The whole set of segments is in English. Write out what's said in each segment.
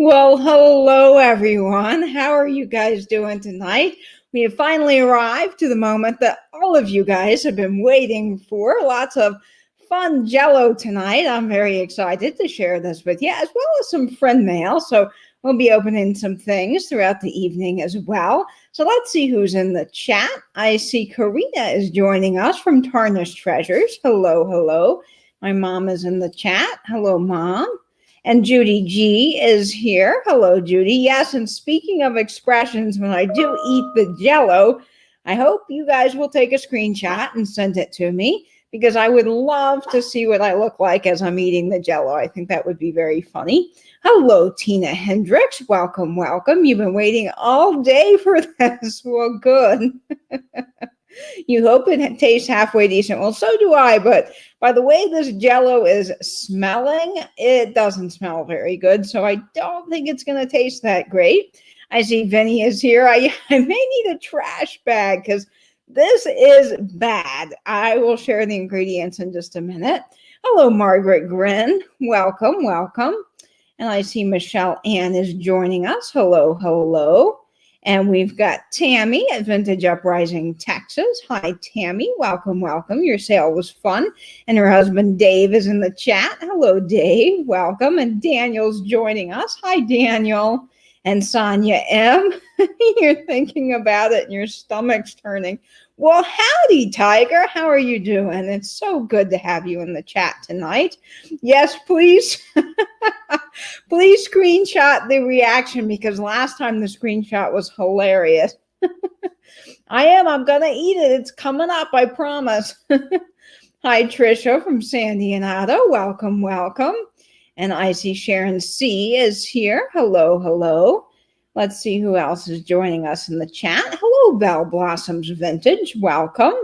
Well, hello everyone. How are you guys doing tonight? We have finally arrived to the moment that all of you guys have been waiting for. Lots of fun Jello tonight. I'm very excited to share this with you, as well as some friend mail. So we'll be opening some things throughout the evening as well. So let's see who's in the chat. I see Karina is joining us from Tarnished Treasures. Hello, hello. My mom is in the chat. Hello, Mom. And Judy G is here. Hello, Judy. Yes, and speaking of expressions, when I do eat the Jello, I hope you guys will take a screenshot and send it to me because I would love to see what I look like as I'm eating the Jello. I think that would be very funny. Hello, Tina Hendricks. Welcome, welcome. You've been waiting all day for this. Well, good. You hope it tastes halfway decent. Well, so do I, but by the way this Jello is smelling, it doesn't smell very good, so I don't think it's going to taste that great. I see Vinny is here. I may need a trash bag because this is bad. I will share the ingredients in just a minute. Hello, Margaret Grin. Welcome, welcome. And I see Michelle Ann is joining us. Hello, hello. And we've got Tammy at Vintage Uprising, Texas. Hi, Tammy. Welcome, welcome. Your sale was fun. And her husband, Dave, is in the chat. Hello, Dave. Welcome. And Daniel's joining us. Hi, Daniel. And Sonia M. You're thinking about it and your stomach's turning. Well, howdy, Tiger. How are you doing? It's so good to have you in the chat tonight. Yes, please. Please screenshot the reaction because last time the screenshot was hilarious. I'm going to eat it. It's coming up, I promise. Hi, Trisha from San Diego. Welcome, welcome. And I see Sharon C. is here. Hello, hello. Let's see who else is joining us in the chat. Hello, Bell Blossoms Vintage. Welcome.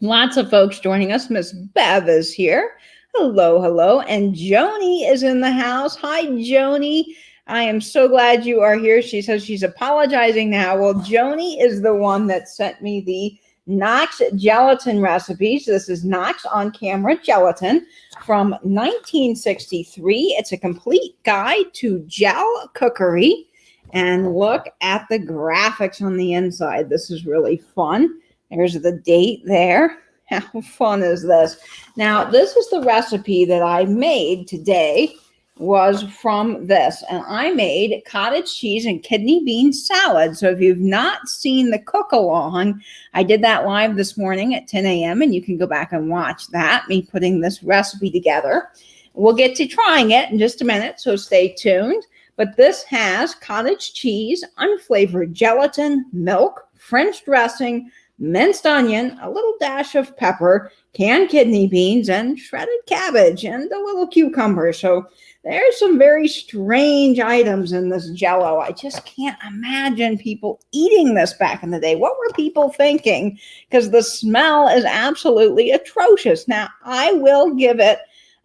Lots of folks joining us. Miss Bev is here. Hello, hello. And Joni is in the house. Hi, Joni. I am so glad you are here. She says she's apologizing now. Well, Joni is the one that sent me the Knox gelatin recipes. This is Knox on camera gelatin from 1963. It's a complete guide to gel cookery. And look at the graphics on the inside. This is really fun. There's the date there. How fun is this? Now, this is the recipe that I made today was from this. And I made cottage cheese and kidney bean salad. So if you've not seen the cook along, I did that live this morning at 10 a.m. And you can go back and watch that, me putting this recipe together. We'll get to trying it in just a minute, so stay tuned. But this has cottage cheese, unflavored gelatin, milk, French dressing, minced onion, a little dash of pepper, canned kidney beans, and shredded cabbage, and a little cucumber. So there's some very strange items in this Jello. I just can't imagine people eating this back in the day. What were people thinking? Because the smell is absolutely atrocious. Now, I will give it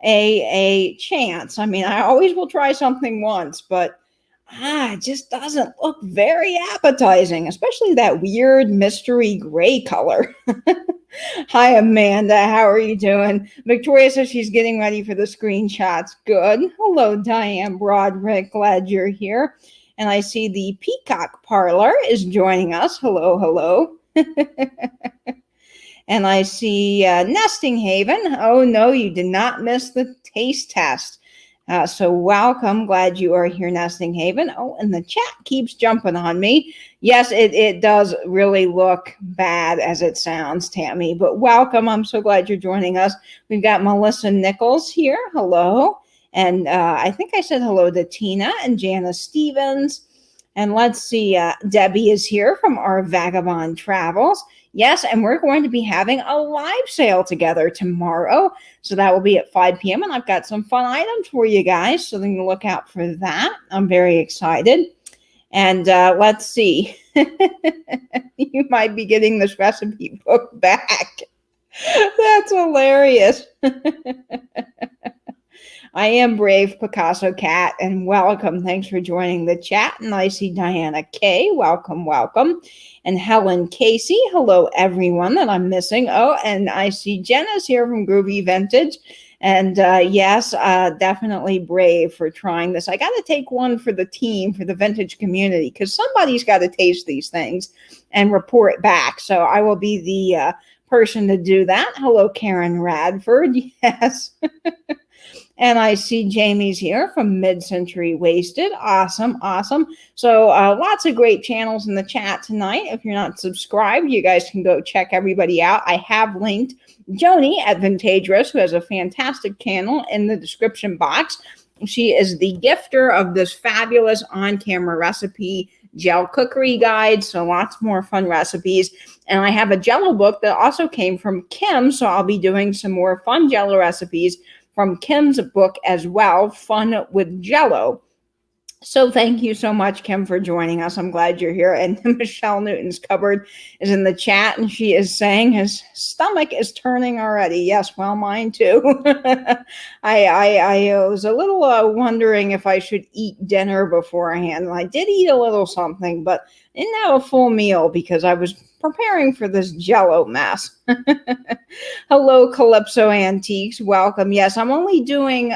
a chance. I mean, I always will try something once, but it just doesn't look very appetizing, especially that weird mystery gray color. Hi, Amanda. How are you doing? Victoria says she's getting ready for the screenshots. Good. Hello, Diane Broderick. Glad you're here. And I see the Peacock Parlor is joining us. Hello, hello. And I see Nesting Haven. Oh, no, you did not miss the taste test. So welcome. Glad you are here, Nesting Haven. Oh, and the chat keeps jumping on me. Yes, it does really look bad as it sounds, Tammy, but welcome. I'm so glad you're joining us. We've got Melissa Nichols here. Hello. And I think I said hello to Tina and Janice Stevens. And let's see, Debbie is here from our Vagabond Travels. Yes, and we're going to be having a live sale together tomorrow. So that will be at 5 p.m. And I've got some fun items for you guys. So then look out for that. I'm very excited. And let's see. You might be getting this recipe book back. That's hilarious. I am Brave Picasso Cat, and welcome. Thanks for joining the chat. And I see Diana K. Welcome, welcome. And Helen Casey. Hello, everyone that I'm missing. Oh, and I see Jenna's here from Groovy Vintage. And yes, definitely brave for trying this. I got to take one for the team, for the vintage community, because somebody's got to taste these things and report back. So I will be the person to do that. Hello, Karen Radford. Yes. And I see Jamie's here from Mid-Century Wasted. Awesome, awesome. So lots of great channels in the chat tonight. If you're not subscribed, you guys can go check everybody out. I have linked Joni at Vintagerous, who has a fantastic channel, in the description box. She is the gifter of this fabulous on-camera recipe gel cookery guide, so lots more fun recipes. And I have a Jello book that also came from Kim, so I'll be doing some more fun Jello recipes from Kim's book as well, Fun with Jello. So thank you so much, Kim, for joining us. I'm glad you're here. And Michelle Newton's cupboard is in the chat, and she is saying his stomach is turning already. Yes, well, mine too. I was a little wondering if I should eat dinner beforehand. I did eat a little something, but didn't have a full meal because I was preparing for this Jello mess. Hello, Calypso Antiques. Welcome. Yes, I'm only doing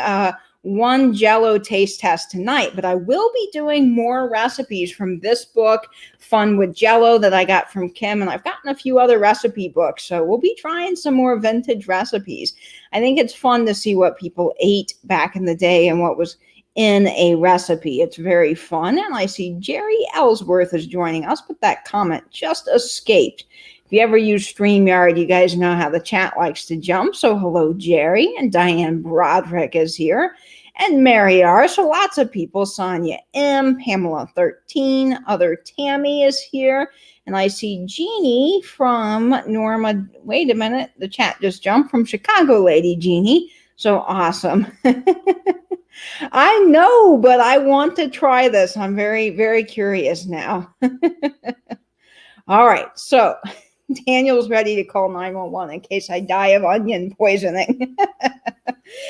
one Jello taste test tonight, but I will be doing more recipes from this book, Fun with Jello, that I got from Kim, and I've gotten a few other recipe books, so we'll be trying some more vintage recipes. I think it's fun to see what people ate back in the day and what was in a recipe. It's very fun. And I see Jerry Ellsworth is joining us, but that comment just escaped. If you ever use StreamYard, you guys know how the chat likes to jump. So hello, Jerry. And Diane Broderick is here. And Mary R. So lots of people. Sonia M. Pamela 13. Other Tammy is here. And I see Jeannie from Norma. Wait a minute. The chat just jumped from Chicago lady, Jeannie. So awesome. I know, but I want to try this. I'm very, very curious now. All right. So Daniel's ready to call 911 in case I die of onion poisoning.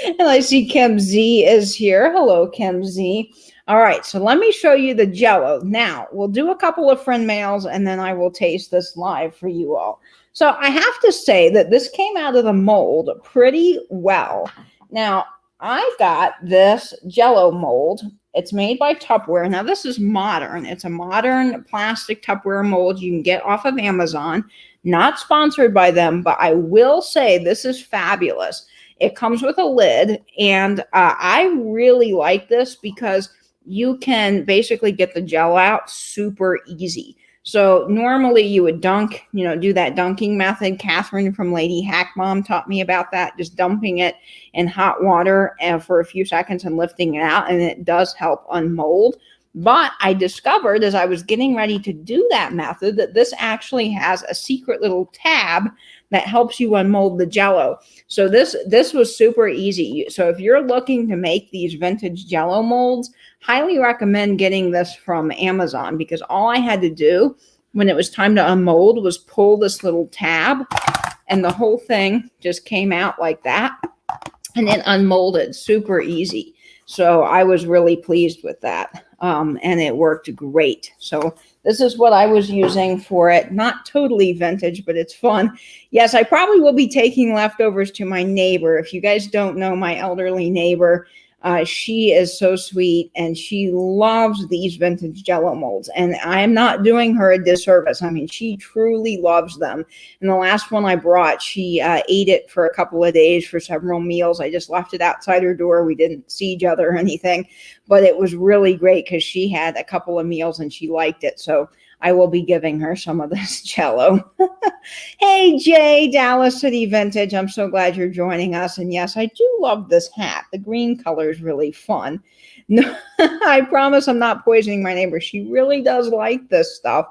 And I see Kim Z is here. Hello, Kim Z. All right, so let me show you the Jello. Now, we'll do a couple of friend mails, and then I will taste this live for you all. So I have to say that this came out of the mold pretty well. Now, I got this Jello mold. It's made by Tupperware. Now, this is modern. It's a modern plastic Tupperware mold you can get off of Amazon. Not sponsored by them, but I will say this is fabulous. It comes with a lid, and I really like this because you can basically get the gel out super easy. So normally you would dunk, do that dunking method. Catherine from Lady Hack Mom taught me about that, just dumping it in hot water for a few seconds and lifting it out, and it does help unmold. But I discovered as I was getting ready to do that method that this actually has a secret little tab that helps you unmold the Jello. So this was super easy. So if you're looking to make these vintage Jello molds, highly recommend getting this from Amazon, because all I had to do when it was time to unmold was pull this little tab, and the whole thing just came out like that, and it unmolded super easy. So I was really pleased with that. And it worked great. So this is what I was using for it. Not totally vintage, but it's fun. Yes, I probably will be taking leftovers to my neighbor. If you guys don't know my elderly neighbor, she is so sweet, and she loves these vintage Jello molds. And I am not doing her a disservice. I mean, she truly loves them. And the last one I brought, she ate it for a couple of days for several meals. I just left it outside her door. We didn't see each other or anything, but it was really great because she had a couple of meals and she liked it. So I will be giving her some of this Jello. Hey, Jay, Dallas City Vintage. I'm so glad you're joining us. And yes, I do love this hat. The green color is really fun. No, I promise I'm not poisoning my neighbor. She really does like this stuff.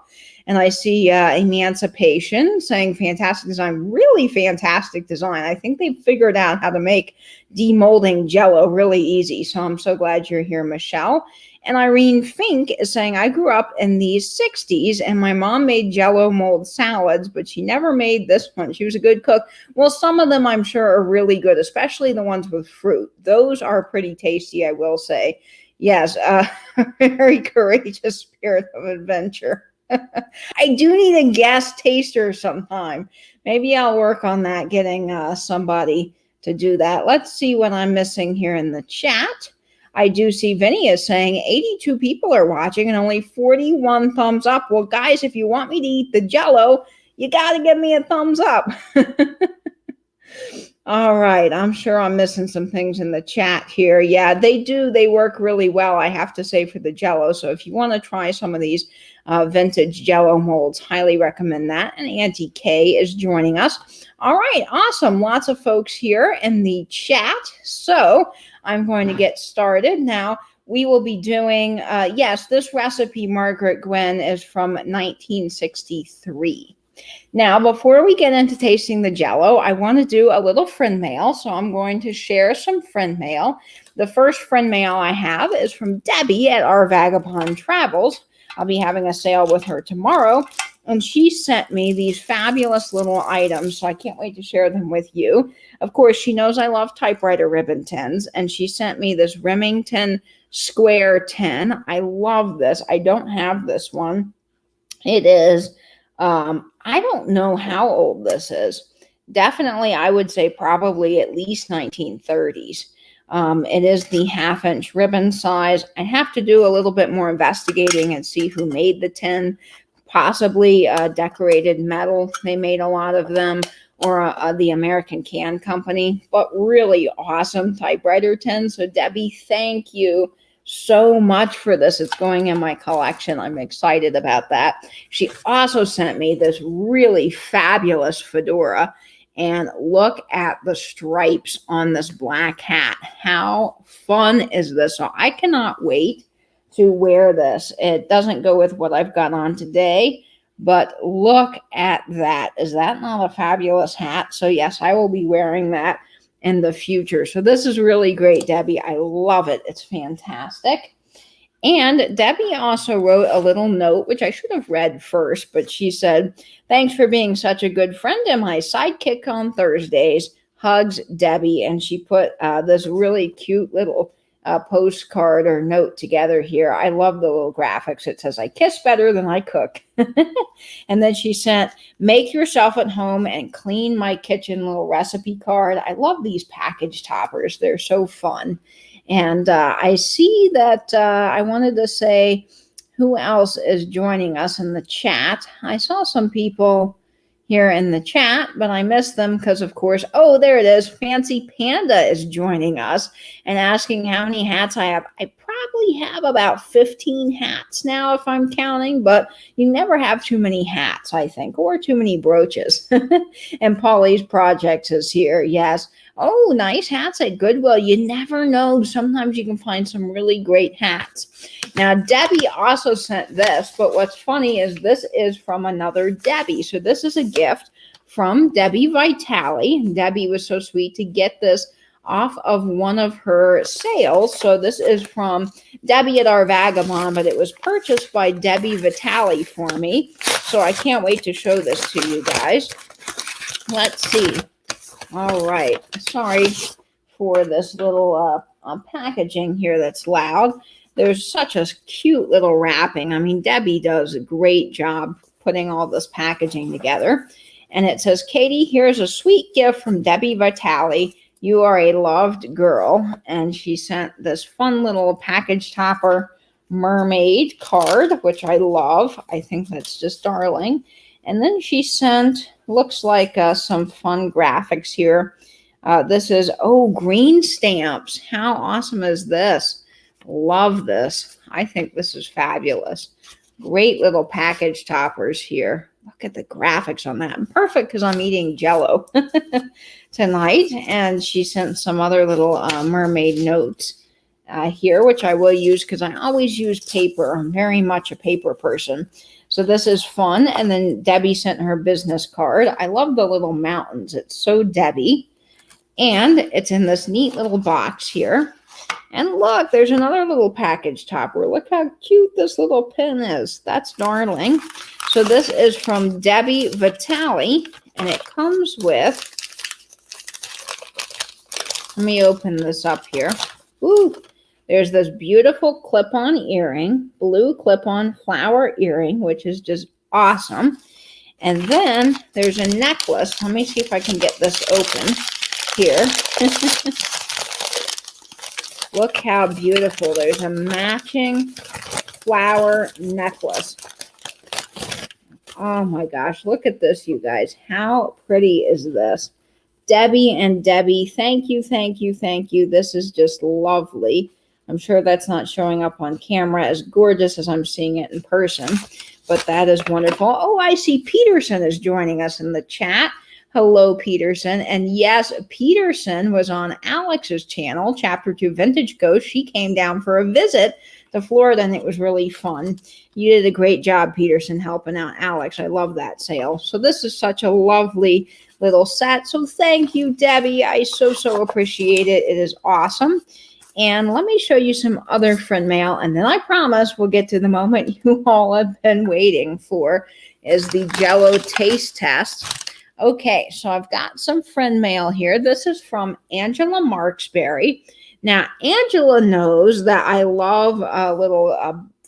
And I see Emancipation saying fantastic design, really fantastic design. I think they've figured out how to make demolding Jello really easy. So I'm so glad you're here, Michelle. And Irene Fink is saying, I grew up in the 60s and my mom made Jello mold salads, but she never made this one. She was a good cook. Well, some of them I'm sure are really good, especially the ones with fruit. Those are pretty tasty, I will say. Yes, very courageous spirit of adventure. I do need a guest taster sometime. Maybe I'll work on that, getting somebody to do that. Let's see what I'm missing here in the chat. I do see Vinny is saying 82 people are watching and only 41 thumbs up. Well, guys, if you want me to eat the Jello, you got to give me a thumbs up. All right. I'm sure I'm missing some things in the chat here. Yeah, they do. They work really well, I have to say, for the Jello. So if you want to try some of these vintage Jello molds, highly recommend that. And Auntie Kay is joining us. All right. Awesome. Lots of folks here in the chat. So I'm going to get started now. We will be doing, yes, this recipe, Margaret Gwen, is from 1963. Now, before we get into tasting the Jello, I want to do a little friend mail. So I'm going to share some friend mail. The first friend mail I have is from Debbie at Our Vagabond Travels. I'll be having a sale with her tomorrow. And she sent me these fabulous little items. So I can't wait to share them with you. Of course, she knows I love typewriter ribbon tins. And she sent me this Remington square tin. I love this. I don't have this one. It is... I don't know how old this is. Definitely, I would say probably at least 1930s. It is the 1/2-inch ribbon size. I have to do a little bit more investigating and see who made the tin. Possibly decorated metal. They made a lot of them, or the American Can Company. But really awesome typewriter tin. So Debbie, thank you so much for this. It's going in my collection. I'm excited about that. She also sent me this really fabulous fedora, and look at the stripes on this black hat. How fun is this? So I cannot wait to wear this. It doesn't go with what I've got on today, but look at that. Is that not a fabulous hat? So yes, I will be wearing that in the future. So this is really great, Debbie. I love it. It's fantastic. And Debbie also wrote a little note, which I should have read first, but she said, "Thanks for being such a good friend and my sidekick on Thursdays. Hugs, Debbie." And she put this really cute little postcard or note together here. I love the little graphics. It says, "I kiss better than I cook." And then she sent, "Make yourself at home and clean my kitchen," little recipe card. I love these package toppers. They're so fun. And I see that I wanted to say who else is joining us in the chat. I saw some people here in the chat, but I missed them because, of course, oh, there it is. Fancy Panda is joining us and asking how many hats I have. I probably have about 15 hats now, if I'm counting, but you never have too many hats, I think, or too many brooches. And Polly's Projects is here. Yes. Oh, nice hats at Goodwill. You never know. Sometimes you can find some really great hats. Now, Debbie also sent this, but what's funny is this is from another Debbie. So this is a gift from Debbie Vitale. Debbie was so sweet to get this off of one of her sales. So this is from Debbie at Our Vagabond, but it was purchased by Debbie Vitale for me. So I can't wait to show this to you guys. Let's see. All right. Sorry for this little packaging here that's loud. There's such a cute little wrapping. I mean, Debbie does a great job putting all this packaging together. And it says, "Katie, here's a sweet gift from Debbie Vitale. You are a loved girl." And she sent this fun little package topper mermaid card, which I love. I think that's just darling. And then she sent, looks like some fun graphics here. This is, green stamps. How awesome is this? Love this. I think this is fabulous. Great little package toppers here. Look at the graphics on that. Perfect because I'm eating Jello tonight. And she sent some other little mermaid notes here, which I will use because I always use paper. I'm very much a paper person. So this is fun. And then Debbie sent her business card. I love the little mountains. It's so Debbie. And it's in this neat little box here. And look, there's another little package topper. Look how cute this little pin is. That's darling. So this is from Debbie Vitale. And it comes with, let me open this up here. Ooh. There's this beautiful clip-on earring, blue clip-on flower earring, which is just awesome. And then there's a necklace. Let me see if I can get this open. here. Look how beautiful. There's a matching flower necklace. Oh my gosh, look at this, you guys. How pretty is this? Debbie and Debbie, thank you, thank you, thank you. This is just lovely. I'm sure that's not showing up on camera as gorgeous as I'm seeing it in person, but that is wonderful. Oh, I see Peterson is joining us in the chat. Hello, Peterson. And yes, Peterson was on Alex's channel, Chapter 2 Vintage Ghost. She came down for a visit to Florida, and it was really fun. You did a great job, Peterson, helping out Alex. I love that sale. So this is such a lovely little set. So thank you, Debbie. I so appreciate it. It is awesome. And let me show you some other friend mail, and then I promise we'll get to the moment you all have been waiting for, is the Jello taste test. Okay, so I've got some friend mail here. This is from Angela Marksberry. Now, Angela knows that I love little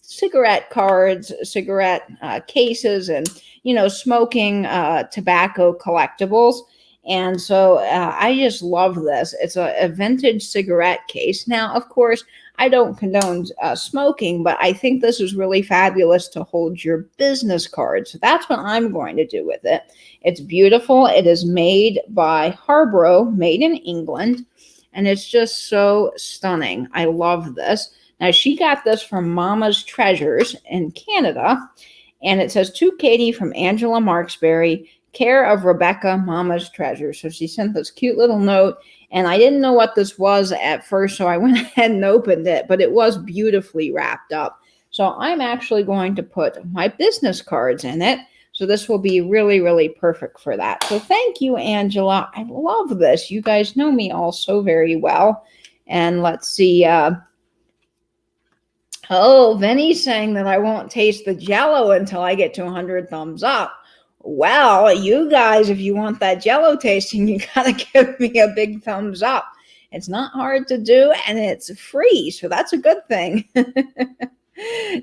cigarette cards, cigarette cases, and, you know, smoking tobacco collectibles. And so I just love this. It's a vintage cigarette case. Now, of course, I don't condone smoking, but I think this is really fabulous to hold your business cards. So that's what I'm going to do with it. It's beautiful. It is made by Harborough, made in England, and it's just so stunning. I love this. Now, she got this from Mama's Treasures in Canada, and it says, to Katie from Angela Marksberry, care of Rebecca, Mama's Treasure. So she sent this cute little note, and I didn't know what this was at first, so I went ahead and opened it, but it was beautifully wrapped up. So I'm actually going to put my business cards in it. So this will be really perfect for that. So thank you, Angela. I love this. You guys know me all so very well. And let's see. Oh, Vinny's saying that I won't taste the Jello until I get to 100 thumbs up. Well, you guys, if you want that Jello tasting, you gotta give me a big thumbs up. It's not hard to do, and it's free, so that's a good thing.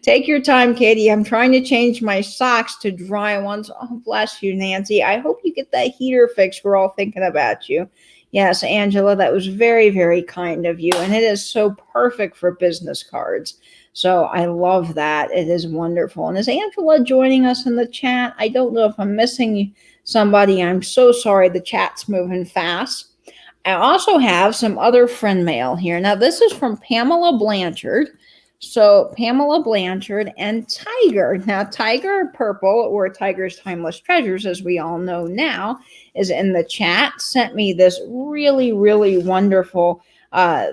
Take your time, Katie. I'm trying to change my socks to dry ones. Oh, bless you, Nancy. I hope you get that heater fixed. We're all thinking about you. Yes, Angela, that was very kind of you, and it is so perfect for business cards. So I love that. It is wonderful. And is Angela joining us in the chat? I don't know if I'm missing somebody. I'm so sorry. The chat's moving fast. I also have some other friend mail here. Now, this is from Pamela Blanchard. So Pamela Blanchard and Tiger. Now, Tiger Purple, or Tiger's Timeless Treasures, as we all know now, is in the chat. Sent me this really wonderful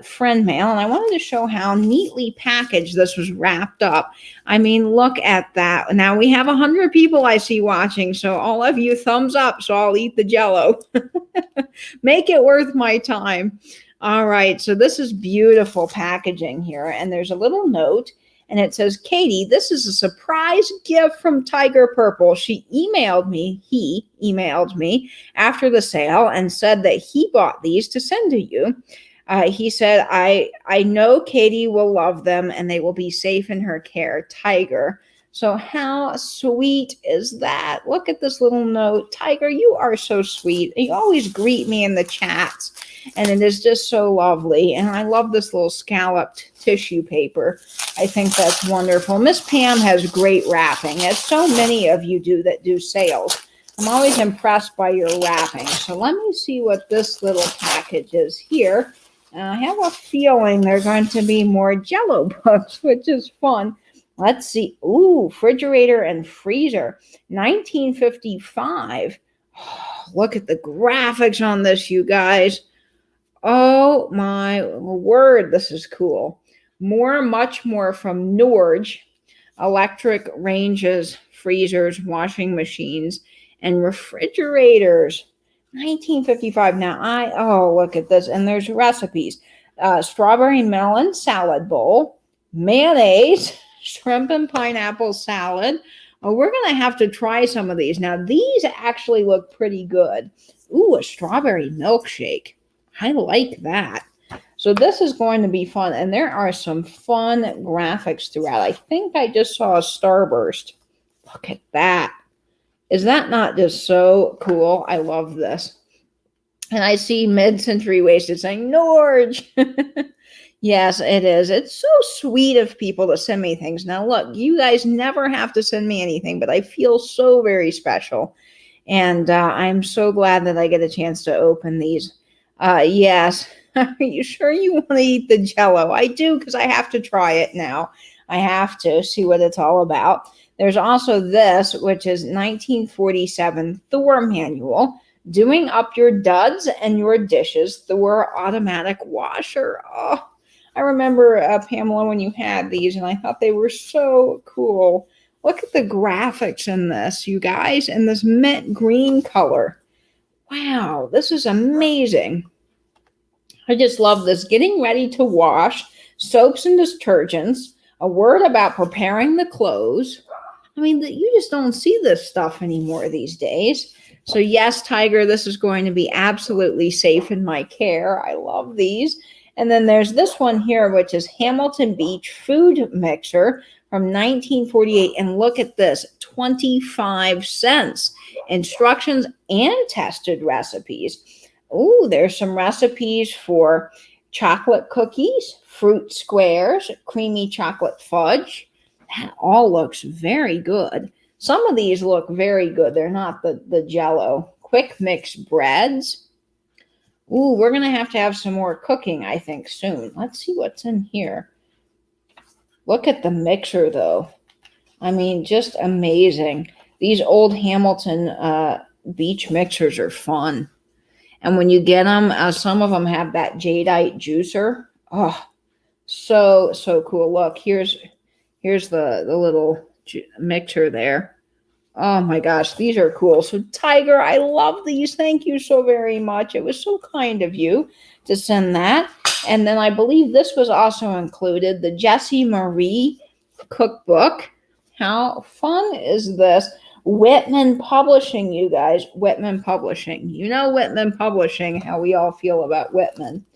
friend mail, and I wanted to show how neatly packaged this was wrapped up. I mean, look at that. Now we have 100 people I see watching, so all of you, thumbs up, so I'll eat the Jello. Make it worth my time. All right, so this is beautiful packaging here, and there's a little note, and it says, Katie, this is a surprise gift from Tiger Purple. He emailed me after the sale and said that he bought these to send to you. He said, I know Katie will love them, and they will be safe in her care, Tiger. So how sweet is that? Look at this little note. Tiger, you are so sweet. You always greet me in the chats, and it is just so lovely. And I love this little scalloped tissue paper. I think that's wonderful. Miss Pam has great wrapping, as so many of you do that do sales. I'm always impressed by your wrapping. So let me see what this little package is here. And I have a feeling there are going to be more Jello books, which is fun. Let's see. Ooh, refrigerator and freezer. 1955. Oh, look at the graphics on this, you guys. Oh, my word. This is cool. Much more from Norge. Electric ranges, freezers, washing machines, and refrigerators. 1955. Now, oh, look at this. And there's recipes. Strawberry melon salad bowl, mayonnaise, shrimp and pineapple salad. Oh, we're going to have to try some of these. Now, these actually look pretty good. Ooh, a strawberry milkshake. I like that. So this is going to be fun. And there are some fun graphics throughout. I think I just saw a starburst. Look at that. Is that not just so cool? I love this. And I see Mid-Century Wasted saying, Norge. Yes, it is. It's so sweet of people to send me things. Now, look, you guys never have to send me anything, but I feel so very special. And I'm so glad that I get a chance to open these. Yes. Are you sure you want to eat the Jello? I do, because I have to try it now. I have to see what it's all about. There's also this, which is 1947 Thor Manual. Doing up your duds and your dishes, Thor automatic washer. Oh, I remember, Pamela, when you had these, and I thought they were so cool. Look at the graphics in this, you guys, in this mint green color. Wow, this is amazing. I just love this. Getting ready to wash, soaps and detergents, a word about preparing the clothes. I mean, you just don't see this stuff anymore these days. So yes, Tiger, this is going to be absolutely safe in my care. I love these. And then there's this one here, which is Hamilton Beach Food Mixer from 1948. And look at this, 25 cents. Instructions and tested recipes. Ooh, there's some recipes for chocolate cookies, fruit squares, creamy chocolate fudge. That all looks very good. Some of these look very good. They're not the Jello. Quick mix breads. Ooh, we're going to have some more cooking, I think, soon. Let's see what's in here. Look at the mixer, though. I mean, just amazing. These old Hamilton beach mixers are fun. And when you get them, some of them have that jadeite juicer. Oh, so cool. Look, here's the little mixer there. Oh my gosh, these are cool. So Tiger, I love these. Thank you so very much. It was so kind of you to send that. And then I believe this was also included, the Jessie Marie cookbook. How fun is this? Whitman Publishing, you guys. Whitman Publishing. You know Whitman Publishing, how we all feel about Whitman.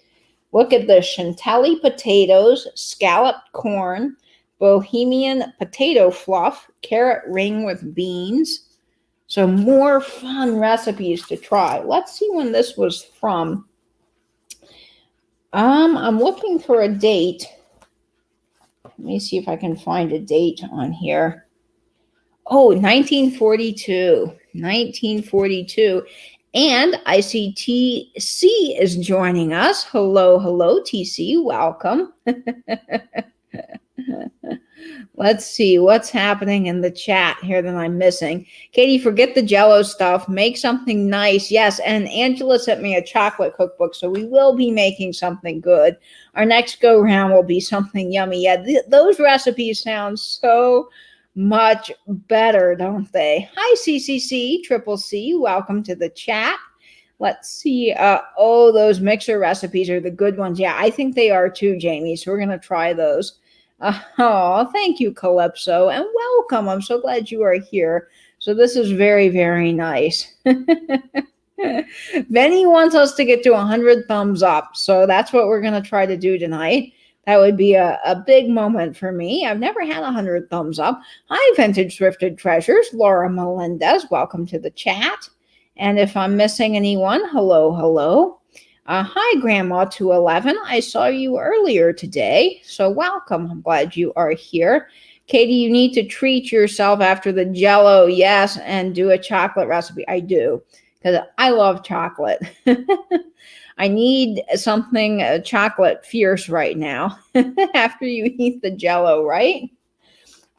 Look at the Chantilly potatoes, scalloped corn, Bohemian potato fluff, carrot ring with beans. So more fun recipes to try. Let's see when this was from. I'm looking for a date. Let me see if I can find a date on here. Oh, 1942. 1942. And I see TC is joining us. Hello, TC. Welcome. Let's see what's happening in the chat here that I'm missing. Katie, forget the Jello stuff. Make something nice. Yes, and Angela sent me a chocolate cookbook, so we will be making something good. Our next go-round will be something yummy. Yeah, those recipes sound so much better, don't they? Hi, CCC, Triple C. Welcome to the chat. Let's see. Oh, those mixer recipes are the good ones. Yeah, I think they are too, Jamie. So we're going to try those. Oh, thank you, Calypso, and welcome. I'm so glad you are here. So this is very, very nice. Benny wants us to get to 100 thumbs up. So that's what we're going to try to do tonight. That would be a big moment for me. I've never had 100 thumbs up. Hi, Vintage Thrifted Treasures. Laura Melendez, welcome to the chat. And if I'm missing anyone, hello. Hi, Grandma 211. I saw you earlier today, so welcome. I'm glad you are here. Katie, you need to treat yourself after the Jello, yes, and do a chocolate recipe. I do, because I love chocolate. I need something chocolate fierce right now after you eat the Jello, right?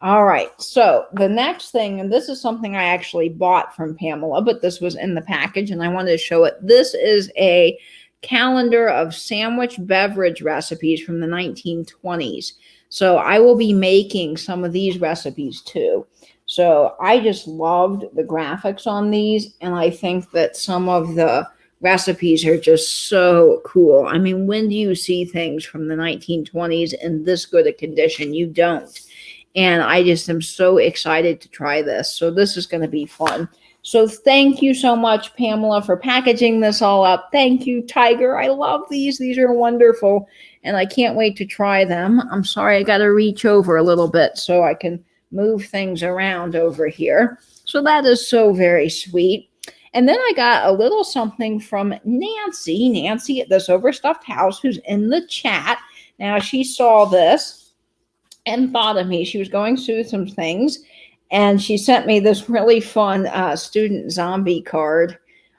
All right, so the next thing, and this is something I actually bought from Pamela, but this was in the package, and I wanted to show it. This is a calendar of sandwich beverage recipes from the 1920s. So I will be making some of these recipes too. So I just loved the graphics on these, and I think that some of the recipes are just so cool. I mean, when do you see things from the 1920s in this good a condition? You don't. And I just am so excited to try this. So this is going to be fun. So thank you so much, Pamela, for packaging this all up. Thank you, Tiger. I love these. These are wonderful, and I can't wait to try them. I'm sorry, I got to reach over a little bit so I can move things around over here. So that is so very sweet. And then I got a little something from Nancy at this Overstuffed House, who's in the chat. Now, she saw this and thought of me. She was going through some things, and she sent me this really fun student zombie card.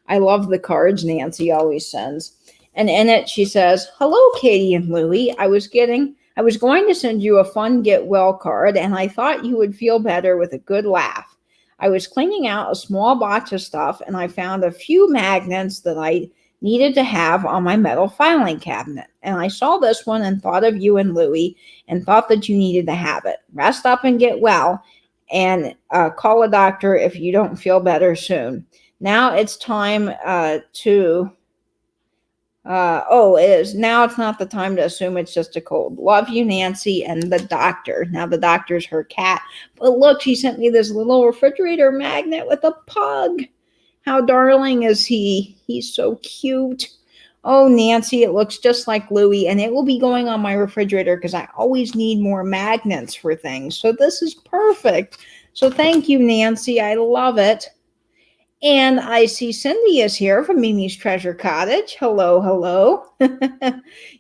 I love the cards Nancy always sends. And in it, she says, "Hello, Katie and Louie. I was going to send you a fun get well card, and I thought you would feel better with a good laugh. I was cleaning out a small box of stuff, and I found a few magnets that I needed to have on my metal filing cabinet. And I saw this one and thought of you and Louie and thought that you needed to have it. Rest up and get well, and call a doctor if you don't feel better soon. Now it's time it is. Now it's not the time to assume it's just a cold. Love you, Nancy, and the doctor." Now the doctor's her cat. But look, she sent me this little refrigerator magnet with a pug. How darling is he? He's so cute. Oh, Nancy, it looks just like Louie, and it will be going on my refrigerator because I always need more magnets for things. So this is perfect. So thank you, Nancy. I love it. And I see Cindy is here from Mimi's Treasure Cottage. Hello, hello.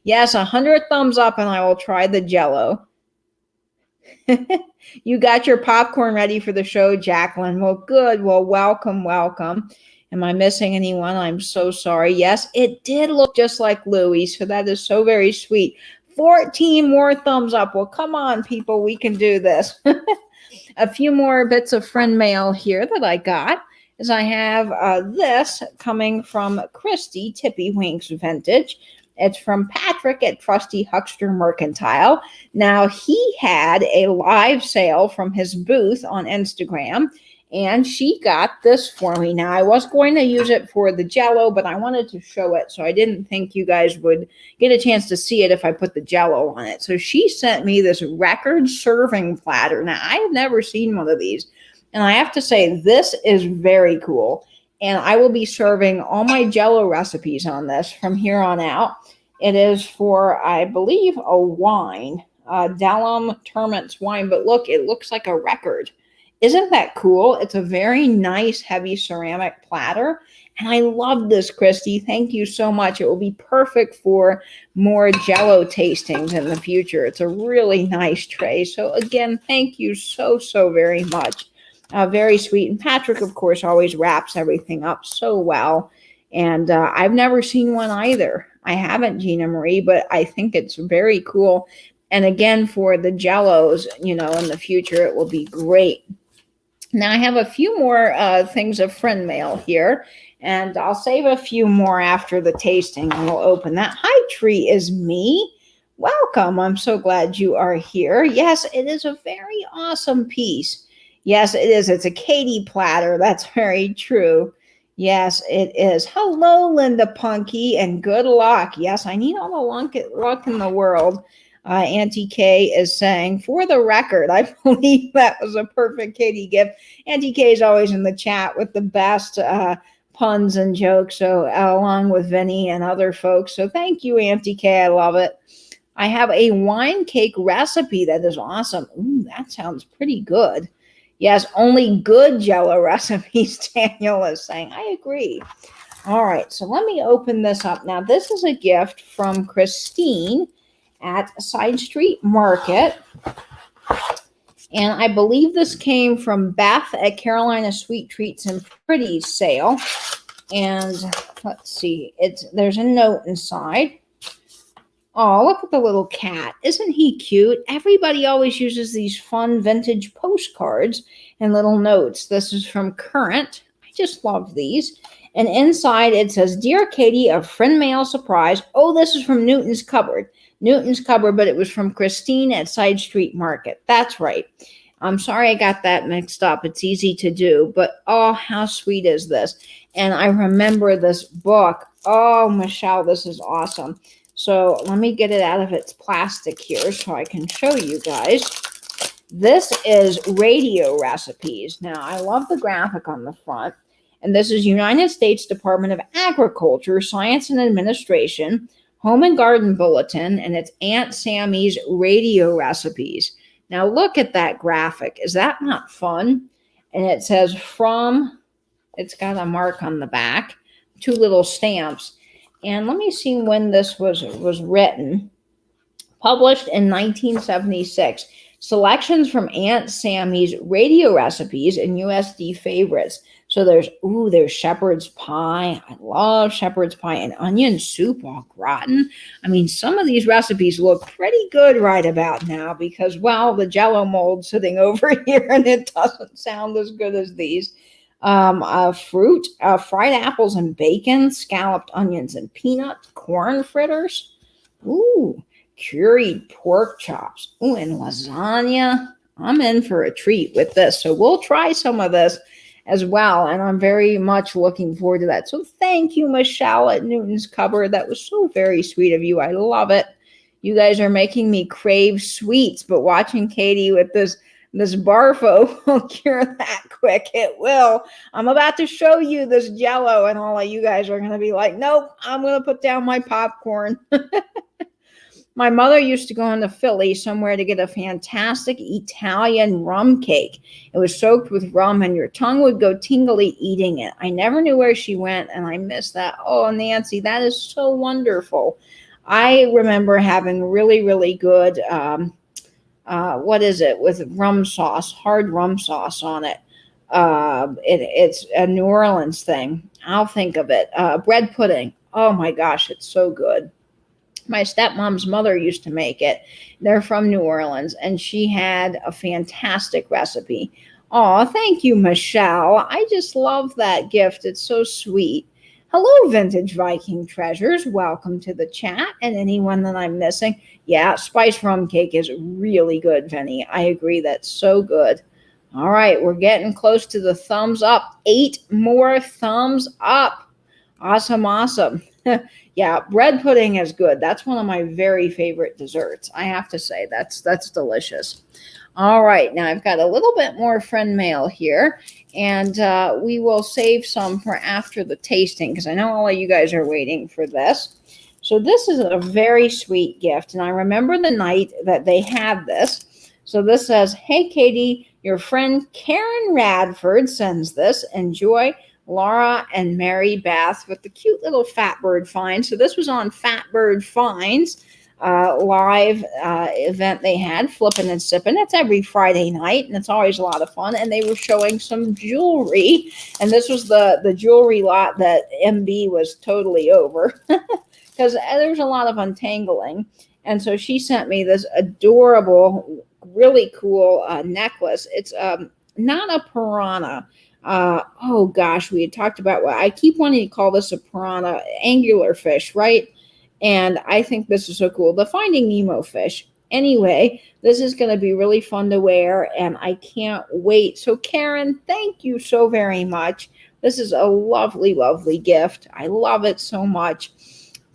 Yes, 100 thumbs up and I will try the Jello. You got your popcorn ready for the show, Jacqueline. Well, good. Well, welcome, welcome. Am I missing anyone? I'm so sorry. Yes, it did look just like Louie, so that is so very sweet. 14 more thumbs up. Well, come on, people. We can do this. A few more bits of friend mail here that I got. Is I have this coming from Christy Tippywinks Vintage. It's from Patrick at Trusty Huckster Mercantile. Now, he had a live sale from his booth on Instagram, and she got this for me. Now, I was going to use it for the Jello, but I wanted to show it, so I didn't think you guys would get a chance to see it if I put the Jello on it. So she sent me this record serving platter. Now, I have never seen one of these. And I have to say, this is very cool. And I will be serving all my Jello recipes on this from here on out. It is for, I believe, a wine, Dallam Termits wine. But look, it looks like a record. Isn't that cool? It's a very nice, heavy ceramic platter. And I love this, Christy. Thank you so much. It will be perfect for more Jello tastings in the future. It's a really nice tray. So again, thank you so, so very much. Very sweet. And Patrick, of course, always wraps everything up so well. And I've never seen one either. I haven't, Gina Marie, but I think it's very cool. And again, for the Jellos, in the future, it will be great. Now, I have a few more things of friend mail here. And I'll save a few more after the tasting, and we'll open that. Hi, Tree is me. Welcome. I'm so glad you are here. Yes, it is a very awesome piece. Yes, it is. It's a Katie platter. That's very true. Yes, it is. Hello, Linda Punky, and good luck. Yes, I need all the luck in the world. Auntie K is saying, for the record, I believe that was a perfect Katie gift. Auntie K is always in the chat with the best puns and jokes, so along with Vinny and other folks. So thank you, Auntie K. I love it. I have a wine cake recipe that is awesome. Ooh, that sounds pretty good. Yes, only good Jello recipes, Daniel is saying. I agree. All right, so let me open this up. Now, this is a gift from Christine at Side Street Market. And I believe this came from Beth at Carolina Sweet Treats and Pretties sale. And let's see, there's a note inside. Oh, look at the little cat. Isn't he cute? Everybody always uses these fun vintage postcards and little notes. This is from Current. I just love these. And inside it says, Dear Katie, a friend mail surprise. Oh, this is from Newton's Cupboard. Newton's Cupboard, but it was from Christine at Side Street Market. That's right. I'm sorry I got that mixed up. It's easy to do, but oh, how sweet is this? And I remember this book. Oh, Michelle, this is awesome. So let me get it out of its plastic here so I can show you guys. This is radio recipes. Now, I love the graphic on the front. And this is United States Department of Agriculture, Science and Administration, Home and Garden Bulletin, and it's Aunt Sammy's radio recipes. Now, look at that graphic. Is that not fun? And it says from It's got a mark on the back, two little stamps. And let me see when this was written. Published in 1976. Selections from Aunt Sammy's radio recipes and USD favorites. So there's shepherd's pie. I love shepherd's pie and onion soup au gratin. I mean, some of these recipes look pretty good right about now because, well, the Jello mold's sitting over here and it doesn't sound as good as these. Fruit, fried apples and bacon, scalloped onions and peanuts, corn fritters. Ooh, curried pork chops. Ooh, and lasagna. I'm in for a treat with this. So we'll try some of this as well. And I'm very much looking forward to that. So thank you, Michelle at Newton's Cupboard. That was so very sweet of you. I love it. You guys are making me crave sweets, but watching Katie with this barfo will cure that quick. It will. I'm about to show you this Jello, and all of you guys are going to be like, nope, I'm going to put down my popcorn. My mother used to go into Philly somewhere to get a fantastic Italian rum cake. It was soaked with rum and your tongue would go tingly eating it. I never knew where she went and I miss that. Oh, Nancy, that is so wonderful. I remember having really, really good, what is it, with rum sauce, hard rum sauce on it. It's a New Orleans thing. I'll think of it. Bread pudding. Oh my gosh, it's so good. My stepmom's mother used to make it. They're from New Orleans, and she had a fantastic recipe. Oh, thank you, Michelle. I just love that gift. It's so sweet. Hello, Vintage Viking Treasures. Welcome to the chat. And anyone that I'm missing, yeah, spice rum cake is really good, Vinny. I agree. That's so good. All right, we're getting close to the thumbs up. 8 more thumbs up. Awesome, awesome. Yeah, bread pudding is good. That's one of my very favorite desserts. I have to say, that's delicious. All right, now I've got a little bit more friend mail here, and we will save some for after the tasting because I know all of you guys are waiting for this. So this is a very sweet gift, and I remember the night that they had this. So this says, "Hey, Katie, your friend Karen Radford sends this. Enjoy, Laura and Mary Beth," with the cute little Fatbird Finds. So this was on Fatbird Finds live event they had, Flippin' and Sippin'. It's every Friday night, and it's always a lot of fun. And they were showing some jewelry, and this was the jewelry lot that MB was totally over because there's a lot of untangling. And so she sent me this adorable, really cool necklace. It's not a piranha. Oh gosh, we had talked about what I keep wanting to call this a piranha, angular fish, right? And I think this is so cool. The Finding Nemo fish. Anyway, this is going to be really fun to wear, and I can't wait. So Karen, thank you so very much. This is a lovely, lovely gift. I love it so much.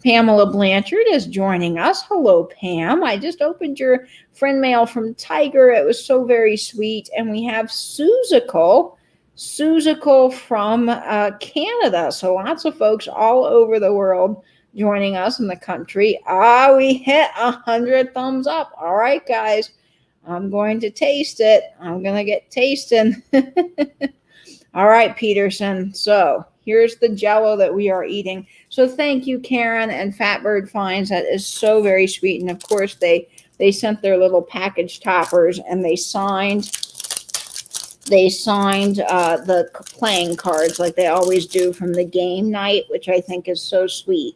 Pamela Blanchard is joining us. Hello, Pam. I just opened your friend mail from Tiger. It was so very sweet. And we have Suzical from Canada. So lots of folks all over the world joining us in the country. We hit 100 thumbs up. All right, guys. I'm going to taste it. I'm going to get tasting. All right, Peterson. So here's the Jello that we are eating. So thank you, Karen and Fatbird Finds. That is so very sweet. And of course, they sent their little package toppers, and they signed the playing cards like they always do from the game night, which I think is so sweet.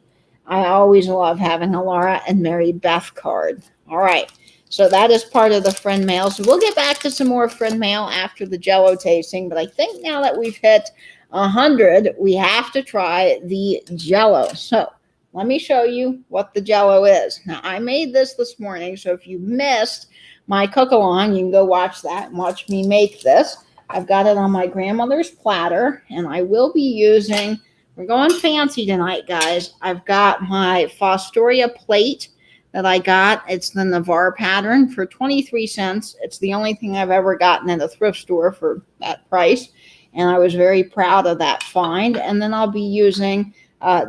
I always love having a Laura and Mary Beth card. All right. So that is part of the friend mail. So we'll get back to some more friend mail after the Jello tasting. But I think now that we've hit 100, we have to try the Jello. So let me show you what the Jello is. Now, I made this morning. So if you missed my cook-along, you can go watch that and watch me make this. I've got it on my grandmother's platter, and I will be using, we're going fancy tonight, guys. I've got my Fostoria plate that I got. It's the Navarre pattern for 23 cents. It's the only thing I've ever gotten at a thrift store for that price, and I was very proud of that find. And then I'll be using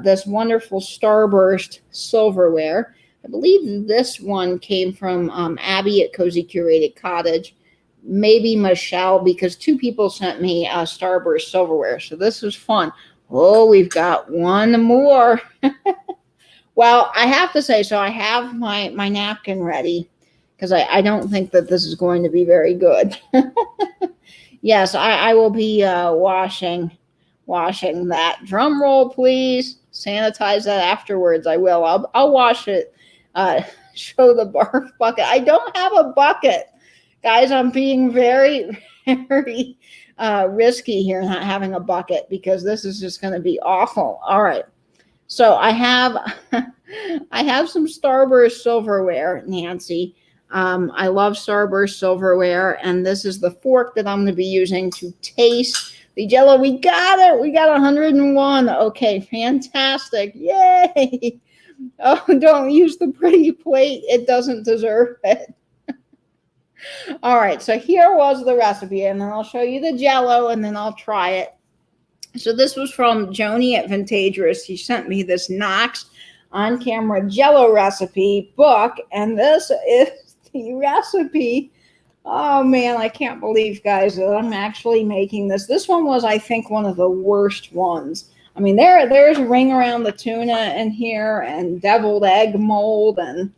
this wonderful Starburst silverware. I believe this one came from Abby at Cozy Curated Cottage. maybe Michelle, because 2 people sent me Starburst silverware. So this is fun. Oh, we've got one more. Well, I have to say, so I have my napkin ready because I don't think that this is going to be very good. Yes, I will be washing that. Drum roll, please. Sanitize that afterwards. I will. I'll wash it. Show the barf bucket. I don't have a bucket. Guys, I'm being very, very risky here, not having a bucket, because this is just going to be awful. All right. So I have some Starburst silverware, Nancy. I love Starburst silverware, and this is the fork that I'm going to be using to taste the Jello. We got it. We got 101. Okay, fantastic. Yay. Oh, don't use the pretty plate. It doesn't deserve it. All right, so here was the recipe, and then I'll show you the Jello, and then I'll try it. So this was from Joni at Vintagerous. She sent me this Knox on-camera Jello recipe book, and this is the recipe. Oh, man, I can't believe, guys, that I'm actually making this. This one was, I think, one of the worst ones. I mean, there's Ring Around the Tuna in here, and deviled egg mold, and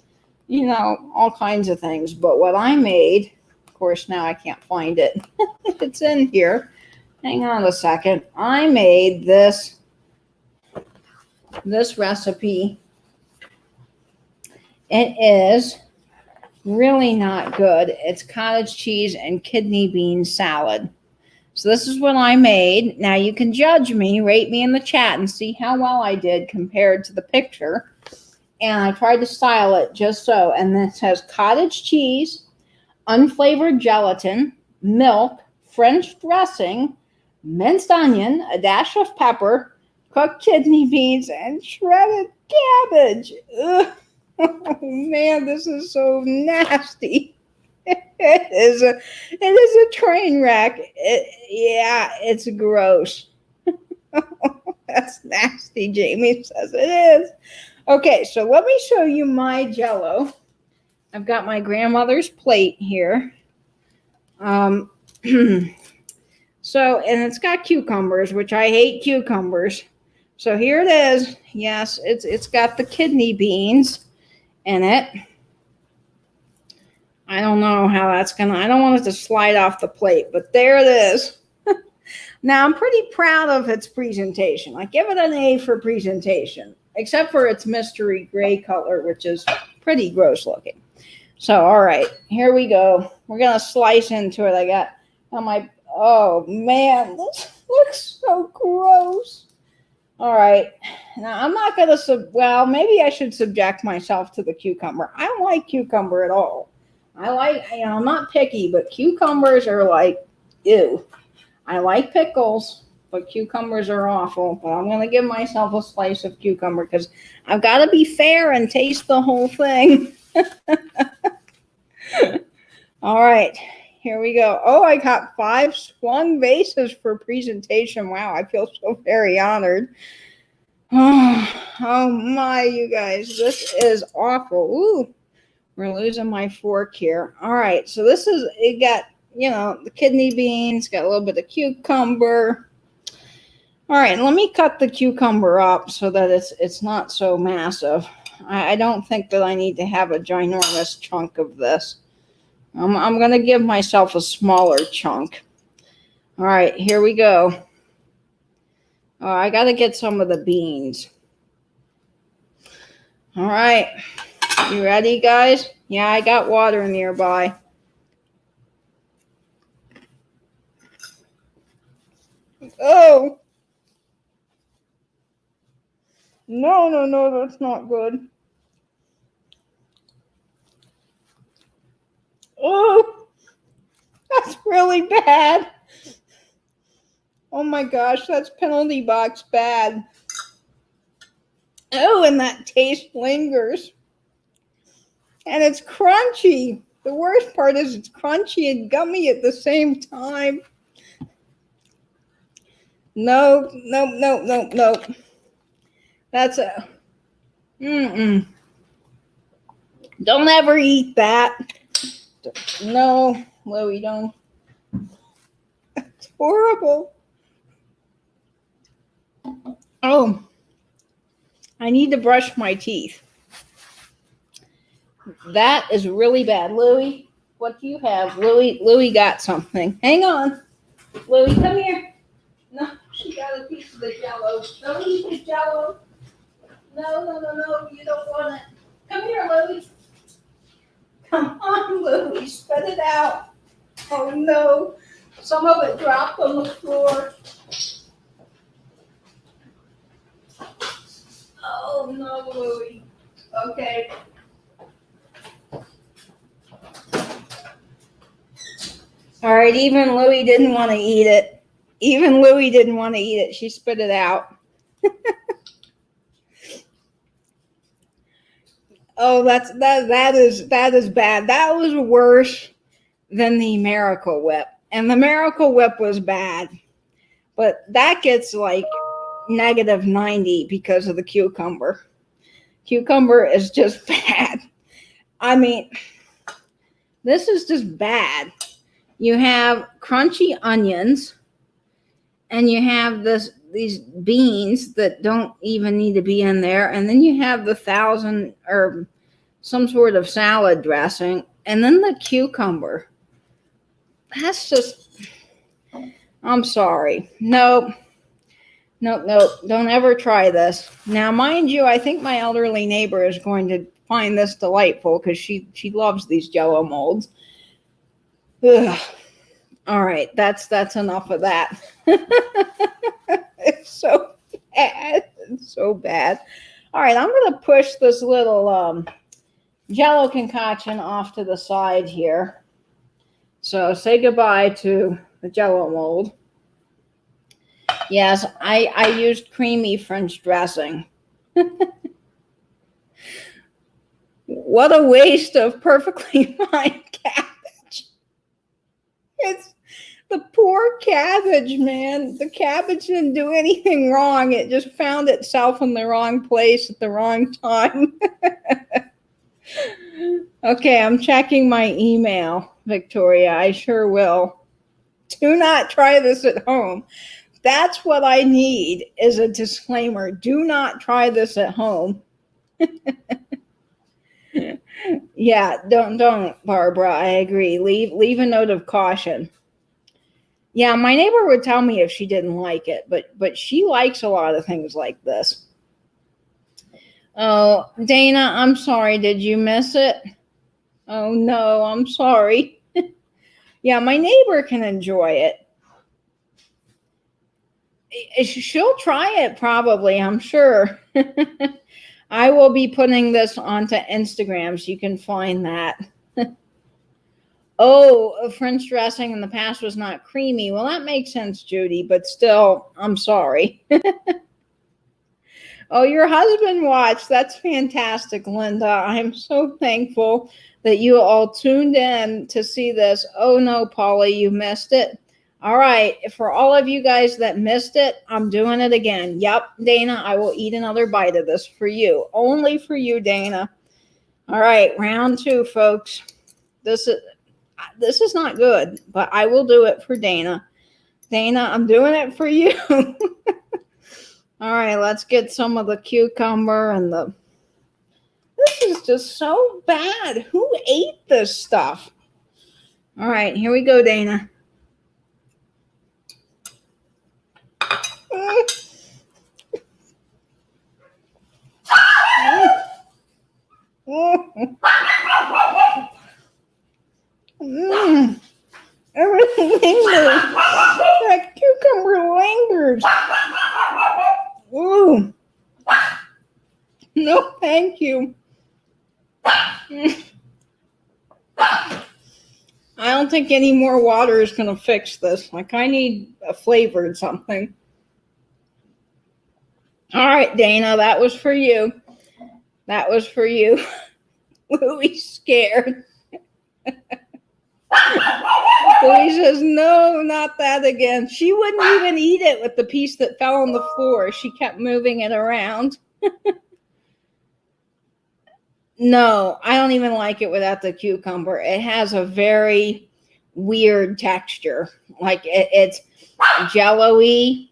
you know, all kinds of things. But what I made, of course, now I can't find it. It's in here. Hang on a second. I made this recipe. It is really not good. It's cottage cheese and kidney bean salad. So this is what I made. Now you can judge me, rate me in the chat, and see how well I did compared to the picture. And I tried to style it just so. And this has cottage cheese, unflavored gelatin, milk, French dressing, minced onion, a dash of pepper, cooked kidney beans, and shredded cabbage. Ugh. Oh, man, this is so nasty. It is a train wreck. Yeah, it's gross. That's nasty, Jamie says it is. Okay, so let me show you my Jello. I've got my grandmother's plate here. So, and it's got cucumbers, which I hate cucumbers. So here it is. Yes, it's got the kidney beans in it. I don't know how that's gonna, I don't want it to slide off the plate, but there it is. Now, I'm pretty proud of its presentation. I give it an A for presentation, except for its mystery gray color, which is pretty gross looking. So, all right, here we go. We're going to slice into it. I got on my, oh, man, this looks so gross. All right, now I'm not going to, well, maybe I should subject myself to the cucumber. I don't like cucumber at all. I like, you know, I'm not picky, but cucumbers are like, ew. I like pickles, but cucumbers are awful. But I'm going to give myself a slice of cucumber because I've got to be fair and taste the whole thing. All right, here we go. Oh, I got 5 swung vases for presentation. Wow, I feel so very honored. Oh my, you guys, this is awful. Ooh, we're losing my fork here. All right, so this is, it got, you know, the kidney beans, got a little bit of cucumber. All right, let me cut the cucumber up so that it's not so massive. I don't think that I need to have a ginormous chunk of this. I'm going to give myself a smaller chunk. All right, here we go. Oh, I got to get some of the beans. All right, you ready, guys? Yeah, I got water nearby. Oh. No, that's not good. Oh, that's really bad. Oh my gosh, that's penalty box bad. Oh, and that taste lingers. And it's crunchy. The worst part is it's crunchy and gummy at the same time. No. That's a, Don't ever eat that. No, Louie, don't. It's horrible. Oh, I need to brush my teeth. That is really bad. Louie, what do you have? Louie got something. Hang on. Louie, come here. No, she got a piece of the Jello. Don't eat the Jello. No, you don't want it. Come here, Louie. Come on, Louie, spit it out. Oh no, some of it dropped on the floor. Oh no, Louie. Okay. All right, even Louie didn't want to eat it. Even Louie didn't want to eat it. She spit it out. Oh, that is bad. That was worse than the Miracle Whip. And the Miracle Whip was bad. But that gets like negative 90 because of the cucumber. Cucumber is just bad. I mean, this is just bad. You have crunchy onions, and you have these beans that don't even need to be in there, and then you have the 1,000 or some sort of salad dressing, and then the cucumber. That's just, I'm sorry. Nope. Don't ever try this. Now, mind you, I think my elderly neighbor is going to find this delightful because she loves these Jello molds. Ugh. All right, that's enough of that. It's so bad. It's so bad. All right, I'm going to push this little Jello concoction off to the side here. So say goodbye to the Jello mold. Yes, I used creamy French dressing. What a waste of perfectly fine cabbage. It's the poor cabbage, man. The cabbage didn't do anything wrong. It just found itself in the wrong place at the wrong time. Okay, I'm checking my email, Victoria. I sure will. Do not try this at home. That's what I need is a disclaimer. Do not try this at home. Yeah, don't, Barbara. I agree. Leave a note of caution. Yeah, my neighbor would tell me if she didn't like it, but she likes a lot of things like this. Oh, Dana, I'm sorry. Did you miss it? Oh no, I'm sorry. Yeah, my neighbor can enjoy it. She'll try it probably, I'm sure. I will be putting this onto Instagram so you can find that. Oh, French dressing in the past was not creamy. Well, that makes sense, Judy, but still, I'm sorry. Oh, your husband watched. That's fantastic, Linda. I'm so thankful that you all tuned in to see this. Oh no, Polly, you missed it. All right, for all of you guys that missed it, I'm doing it again. Yep, Dana, I will eat another bite of this for you. Only for you, Dana. All right, round 2, folks. This is not good, but I will do it for Dana. Dana, I'm doing it for you. All right, let's get some of the cucumber and the... This is just so bad. Who ate this stuff? All right, here we go, Dana. Everything lingers. That cucumber lingers. Ooh. No, thank you. I don't think any more water is going to fix this. Like, I need a flavored something. All right, Dana, that was for you. That was for you. Louie's scared. Louie says, no, not that again. She wouldn't even eat it with the piece that fell on the floor. She kept moving it around. No, I don't even like it without the cucumber. It has a very weird texture. Like it's jello-y,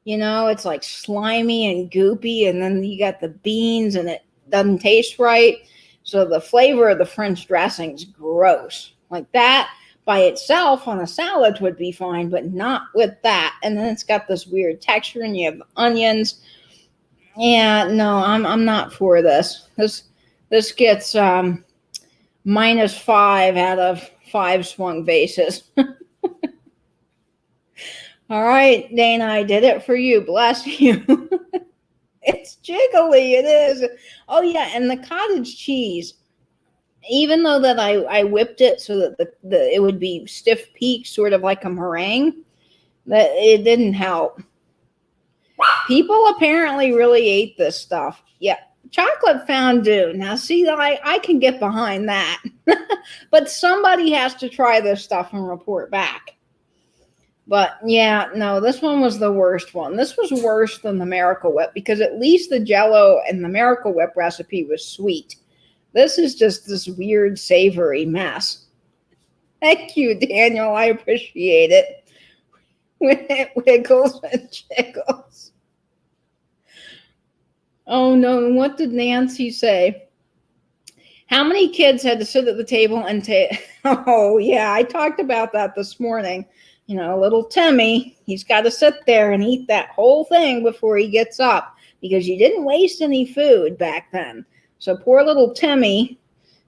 it's like slimy and goopy, and then you got the beans and it doesn't taste right. So the flavor of the French dressing's gross. Like that by itself on a salad would be fine, but not with that. And then it's got this weird texture, and you have onions. Yeah, no, I'm not for this. This gets -5 out of 5 swung vases. All right, Dana, I did it for you. Bless you. It's jiggly. It is. Oh, yeah, and the cottage cheese, even though that I whipped it so that it would be stiff peak, sort of like a meringue, that it didn't help. People apparently really ate this stuff. Yeah, chocolate fondue. Now, see, I can get behind that. But somebody has to try this stuff and report back. But yeah, no, this one was the worst one. This was worse than the Miracle Whip, because at least the Jello and the Miracle Whip recipe was sweet. This is just this weird savory mess. Thank you, Daniel. I appreciate it. When it wiggles and jiggles. Oh no, what did Nancy say? How many kids had to sit at the table and oh yeah, I talked about that this morning. Little Timmy, he's got to sit there and eat that whole thing before he gets up, because you didn't waste any food back then. So poor little Timmy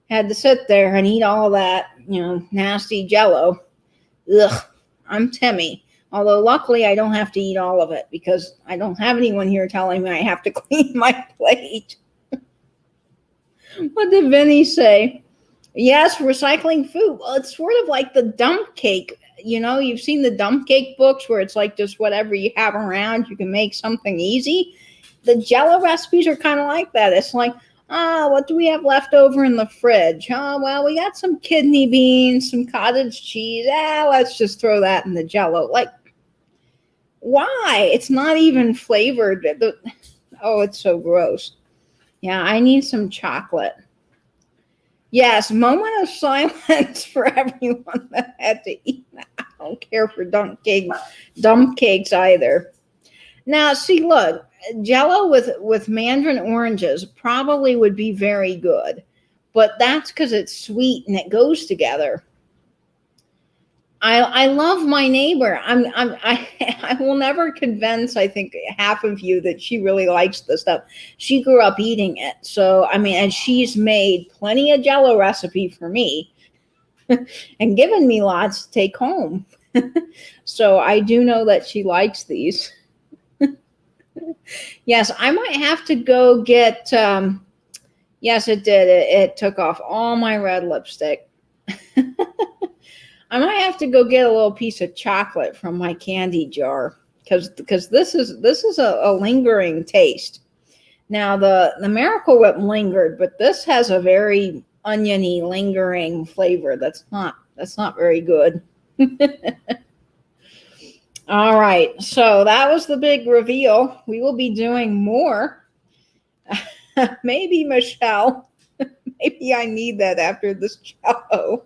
had to sit there and eat all that, nasty Jello. Ugh, I'm Timmy. Although luckily I don't have to eat all of it, because I don't have anyone here telling me I have to clean my plate. What did Vinny say? Yes, recycling food. Well, it's sort of like the dump cake. You've seen the dump cake books where it's like just whatever you have around, you can make something easy. The Jello recipes are kind of like that. It's like, what do we have left over in the fridge? Oh, well, we got some kidney beans, some cottage cheese. Let's just throw that in the Jello. Like, why? It's not even flavored. Oh, it's so gross. Yeah, I need some chocolate. Yes, moment of silence for everyone that had to eat that. I don't care for dump cakes either. Now, see, look, Jello with mandarin oranges probably would be very good, but that's because it's sweet and it goes together. I love my neighbor. I will never convince, I think, half of you that she really likes this stuff. She grew up eating it. So, and she's made plenty of Jello recipe for me and given me lots to take home. So I do know that she likes these. Yes, I might have to go get, yes, it did. It took off all my red lipstick. I might have to go get a little piece of chocolate from my candy jar, because this is a lingering taste. Now the Miracle Whip lingered, but this has a very oniony lingering flavor. That's not very good. All right, so that was the big reveal. We will be doing more. Maybe Michelle. Maybe I need that after this Jello.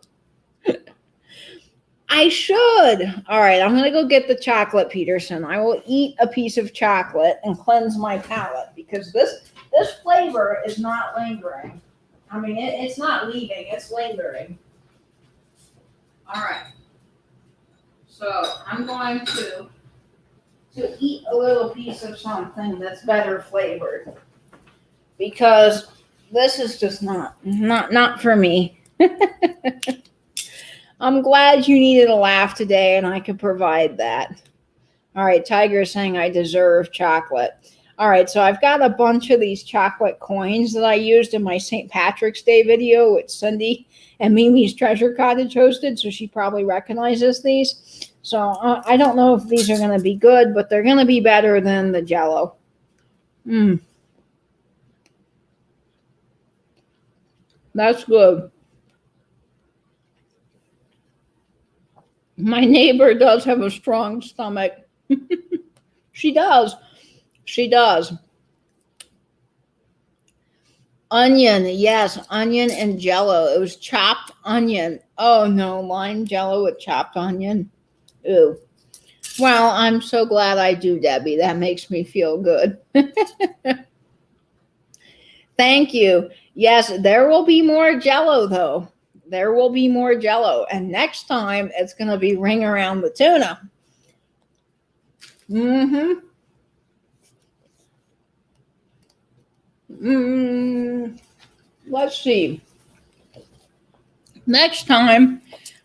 I should. All right, I'm going to go get the chocolate, Peterson. I will eat a piece of chocolate and cleanse my palate, because this flavor is not lingering. It's not leaving. It's lingering. All right. So I'm going to eat a little piece of something that's better flavored, because this is just not for me. I'm glad you needed a laugh today, and I could provide that. All right, Tiger is saying I deserve chocolate. All right, so I've got a bunch of these chocolate coins that I used in my St. Patrick's Day video, which Cindy and Mimi's Treasure Cottage hosted, so she probably recognizes these. So I don't know if these are going to be good, but they're going to be better than the Jello. That's good. My neighbor does have a strong stomach. She does. She does. Onion, yes, onion and Jello. It was chopped onion. Oh no, lime Jello with chopped onion. Ooh. Well, I'm so glad I do, Debbie. That makes me feel good. Thank you. Yes, there will be more Jello though. There will be more Jello, and next time it's going to be ring around the tuna. Mm-hmm. Let's see. Next time,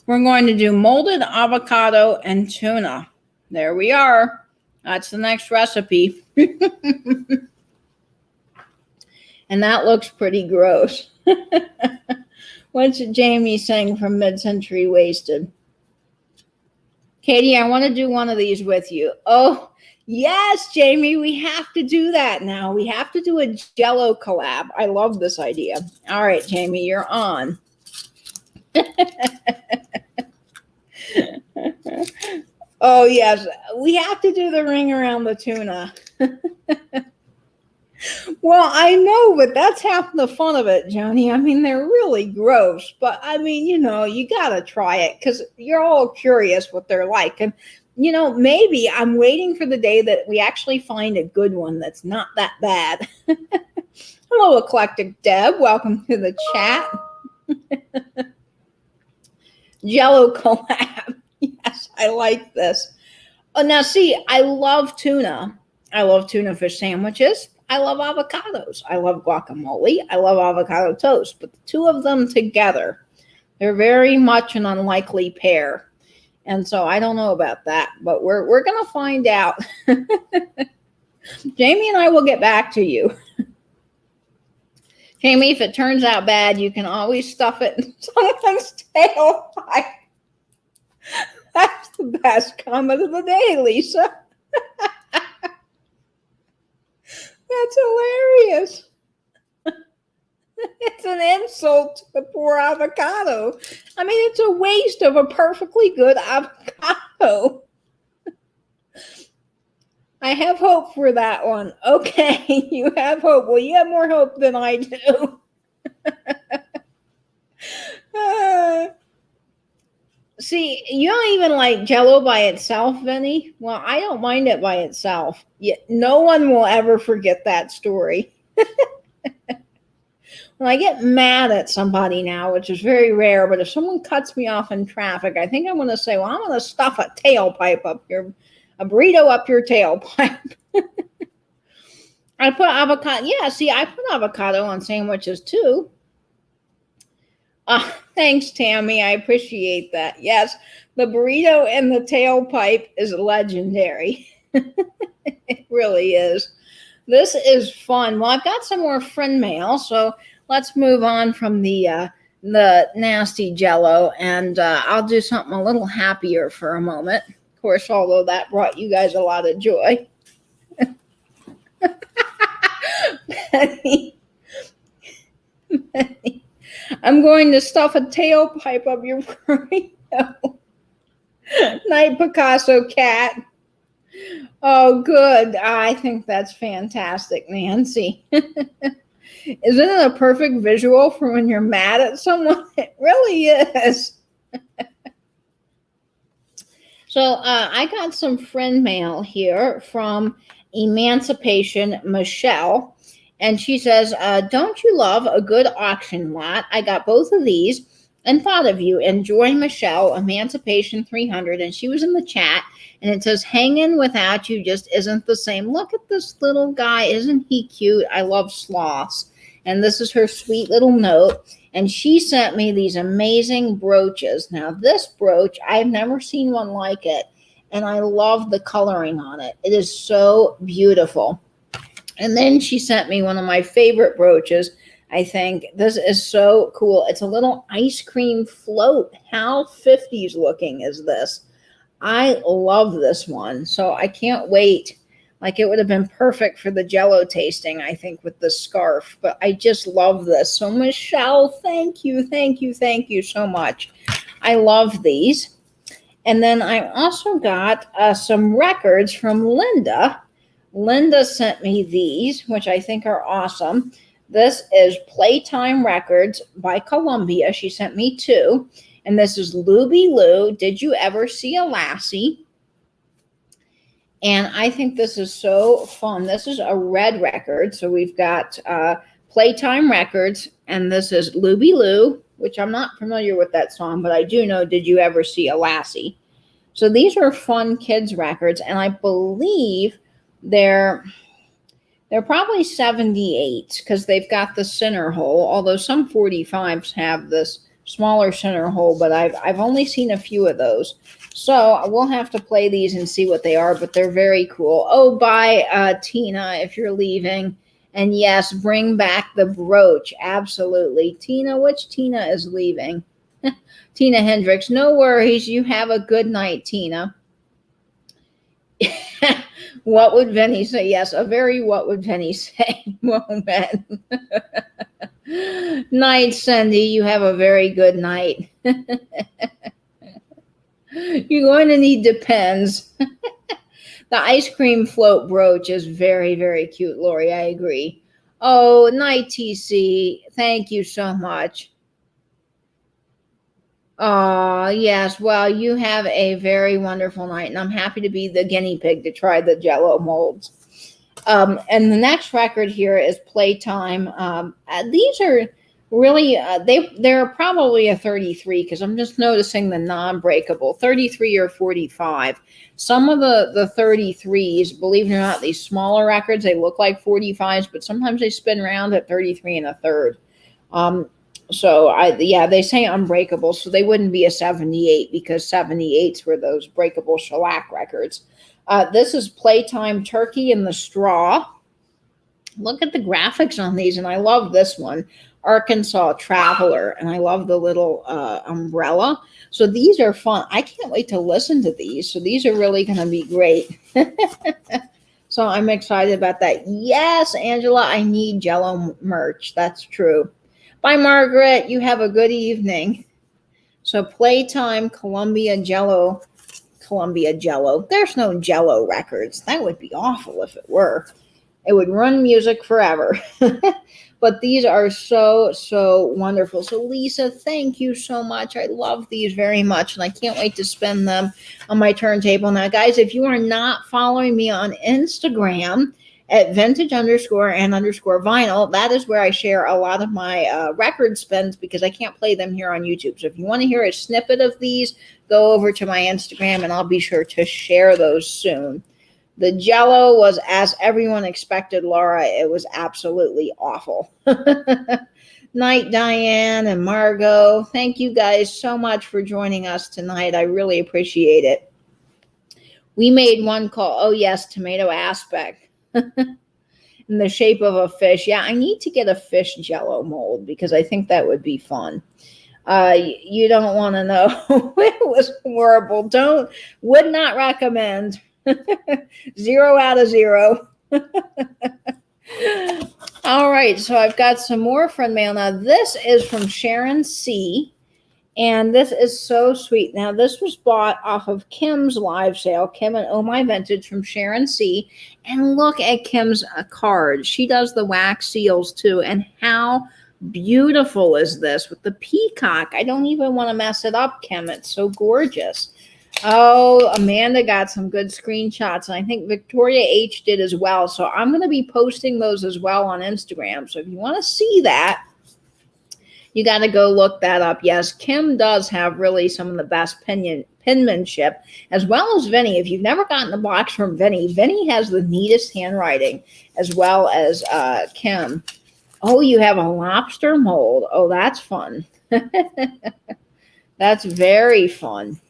we're going to do molded avocado and tuna. There we are. That's the next recipe. And that looks pretty gross. What's Jamie saying from Mid-Century Wasted? Katie, I want to do one of these with you. Oh, yes, Jamie, we have to do that now. We have to do a Jello collab. I love this idea. All right, Jamie, you're on. Oh, yes, we have to do the ring around the tuna. Well, I know, but that's half the fun of it, Joni. I mean, they're really gross, but I mean, you got to try it because you're all curious what they're like. And, maybe I'm waiting for the day that we actually find a good one that's not that bad. Hello, Eclectic Deb. Welcome to the chat. Jello collab. Yes, I like this. Oh, now, see, I love tuna. I love tuna fish sandwiches. I love avocados. I love guacamole. I love avocado toast. But the two of them together, they're very much an unlikely pair. And so I don't know about that, but we're going to find out. Jamie and I will get back to you. Jamie, if it turns out bad, you can always stuff it in someone's tailpipe. That's the best comment of the day, Lisa. That's hilarious. It's an insult to the poor avocado. I mean, it's a waste of a perfectly good avocado. I have hope for that one. Okay, you have hope. Well, you have more hope than I do. See, you don't even like Jello by itself, Vinny? Well, I don't mind it by itself. Yet no one will ever forget that story. When I get mad at somebody now, which is very rare, but if someone cuts me off in traffic, I think I'm going to say, well, I'm going to stuff a tailpipe up your, a burrito up your tailpipe. I put avocado. Yeah, see, I put avocado on sandwiches too. Thanks, Tammy. I appreciate that. Yes, the burrito in the tailpipe is legendary. It really is. This is fun. Well, I've got some more friend mail, so let's move on from the nasty Jello, and I'll do something a little happier for a moment. Of course, although that brought you guys a lot of joy. Penny. I'm going to stuff a tailpipe up your burrito. Night Picasso cat. Oh, good. I think that's fantastic, Nancy. Isn't it a perfect visual for when you're mad at someone? It really is. So I got some friend mail here from Emancipation Michelle. And she says, don't you love a good auction lot? I got both of these and thought of you. Enjoy, Michelle, Emancipation 300. And she was in the chat. And it says, hanging without you just isn't the same. Look at this little guy. Isn't he cute? I love sloths. And this is her sweet little note. And she sent me these amazing brooches. Now, this brooch, I've never seen one like it. And I love the coloring on it. It is so beautiful. And then she sent me one of my favorite brooches. I think this is so cool. It's a little ice cream float. How 50s looking is this? I love this one. So I can't wait. Like, it would have been perfect for the Jello tasting, I think, with the scarf. But I just love this. So Michelle, thank you, thank you, thank you so much. I love these. And then I also got some records from Linda. Linda sent me these, which I think are awesome. This is Playtime Records by Columbia. She sent me two. And this is Luby Lou, Did You Ever See a Lassie? And I think this is so fun. This is a red record. So we've got Playtime Records, and this is Luby Lou, which I'm not familiar with that song, but I do know Did You Ever See a Lassie? So these are fun kids records, and I believe they're probably 78 because they've got the center hole, although some 45s have this smaller center hole, but I've only seen a few of those. So we'll have to play these and see what they are, but they're very cool. Oh, bye, Tina, if you're leaving. And yes, bring back the brooch. Absolutely. Tina, which Tina is leaving? Tina Hendricks. No worries. You have a good night, Tina. What would Vinny say? Yes, a very what would Vinny say moment. Night, Cindy. You have a very good night. You're going to need Depends. The ice cream float brooch is very, very cute, Lori. I agree. Oh, night, TC. Thank you so much. Oh, yes. Well, you have a very wonderful night, and I'm happy to be the guinea pig to try the Jello molds. And the next record here is Playtime. These are really, they're probably a 33 because I'm just noticing the non-breakable, 33 or 45. Some of the 33s, believe it or not, these smaller records, they look like 45s, but sometimes they spin around at 33 and a third. So they say unbreakable, so they wouldn't be a 78 because 78s were those breakable shellac records. This is Playtime Turkey in the Straw. Look at the graphics on these, and I love this one, Arkansas Traveler, and I love the little umbrella. So these are fun. I can't wait to listen to these. So these are really going to be great. So I'm excited about that. Yes, Angela, I need Jello merch. That's true. Bye, Margaret. You have a good evening. So Playtime, Columbia Jello. There's no Jello records. That would be awful if it were. It would run music forever. But these are so, so wonderful. So Lisa, thank you so much. I love these very much, and I can't wait to spin them on my turntable. Now, guys, if you are not following me on Instagram at vintage_and_vinyl, that is where I share a lot of my record spins because I can't play them here on YouTube. So if you want to hear a snippet of these, go over to my Instagram, and I'll be sure to share those soon. The Jello was, as everyone expected, Laura. It was absolutely awful. Night, Diane and Margot. Thank you guys so much for joining us tonight. I really appreciate it. We made one called, oh yes, Tomato Aspect. In the shape of a fish. Yeah, I need to get a fish Jello mold because I think that would be fun. You don't want to know. It was horrible. Would not recommend. 0 out of 0. All right, so I've got some more friend mail. Now, this is from Sharon C. And this is so sweet. Now, this was bought off of Kim's live sale, Kim and Oh My Vintage from Sharon C. And look at Kim's card. She does the wax seals too. And how beautiful is this with the peacock? I don't even want to mess it up, Kim. It's so gorgeous. Oh, Amanda got some good screenshots, and I think Victoria H did as well. So I'm going to be posting those as well on Instagram. So if you want to see that, you got to go look that up. Yes, Kim does have really some of the best penmanship, as well as Vinny. If you've never gotten a box from Vinny, Vinny has the neatest handwriting, as well as Kim. Oh, you have a lobster mold. Oh, that's fun. That's very fun.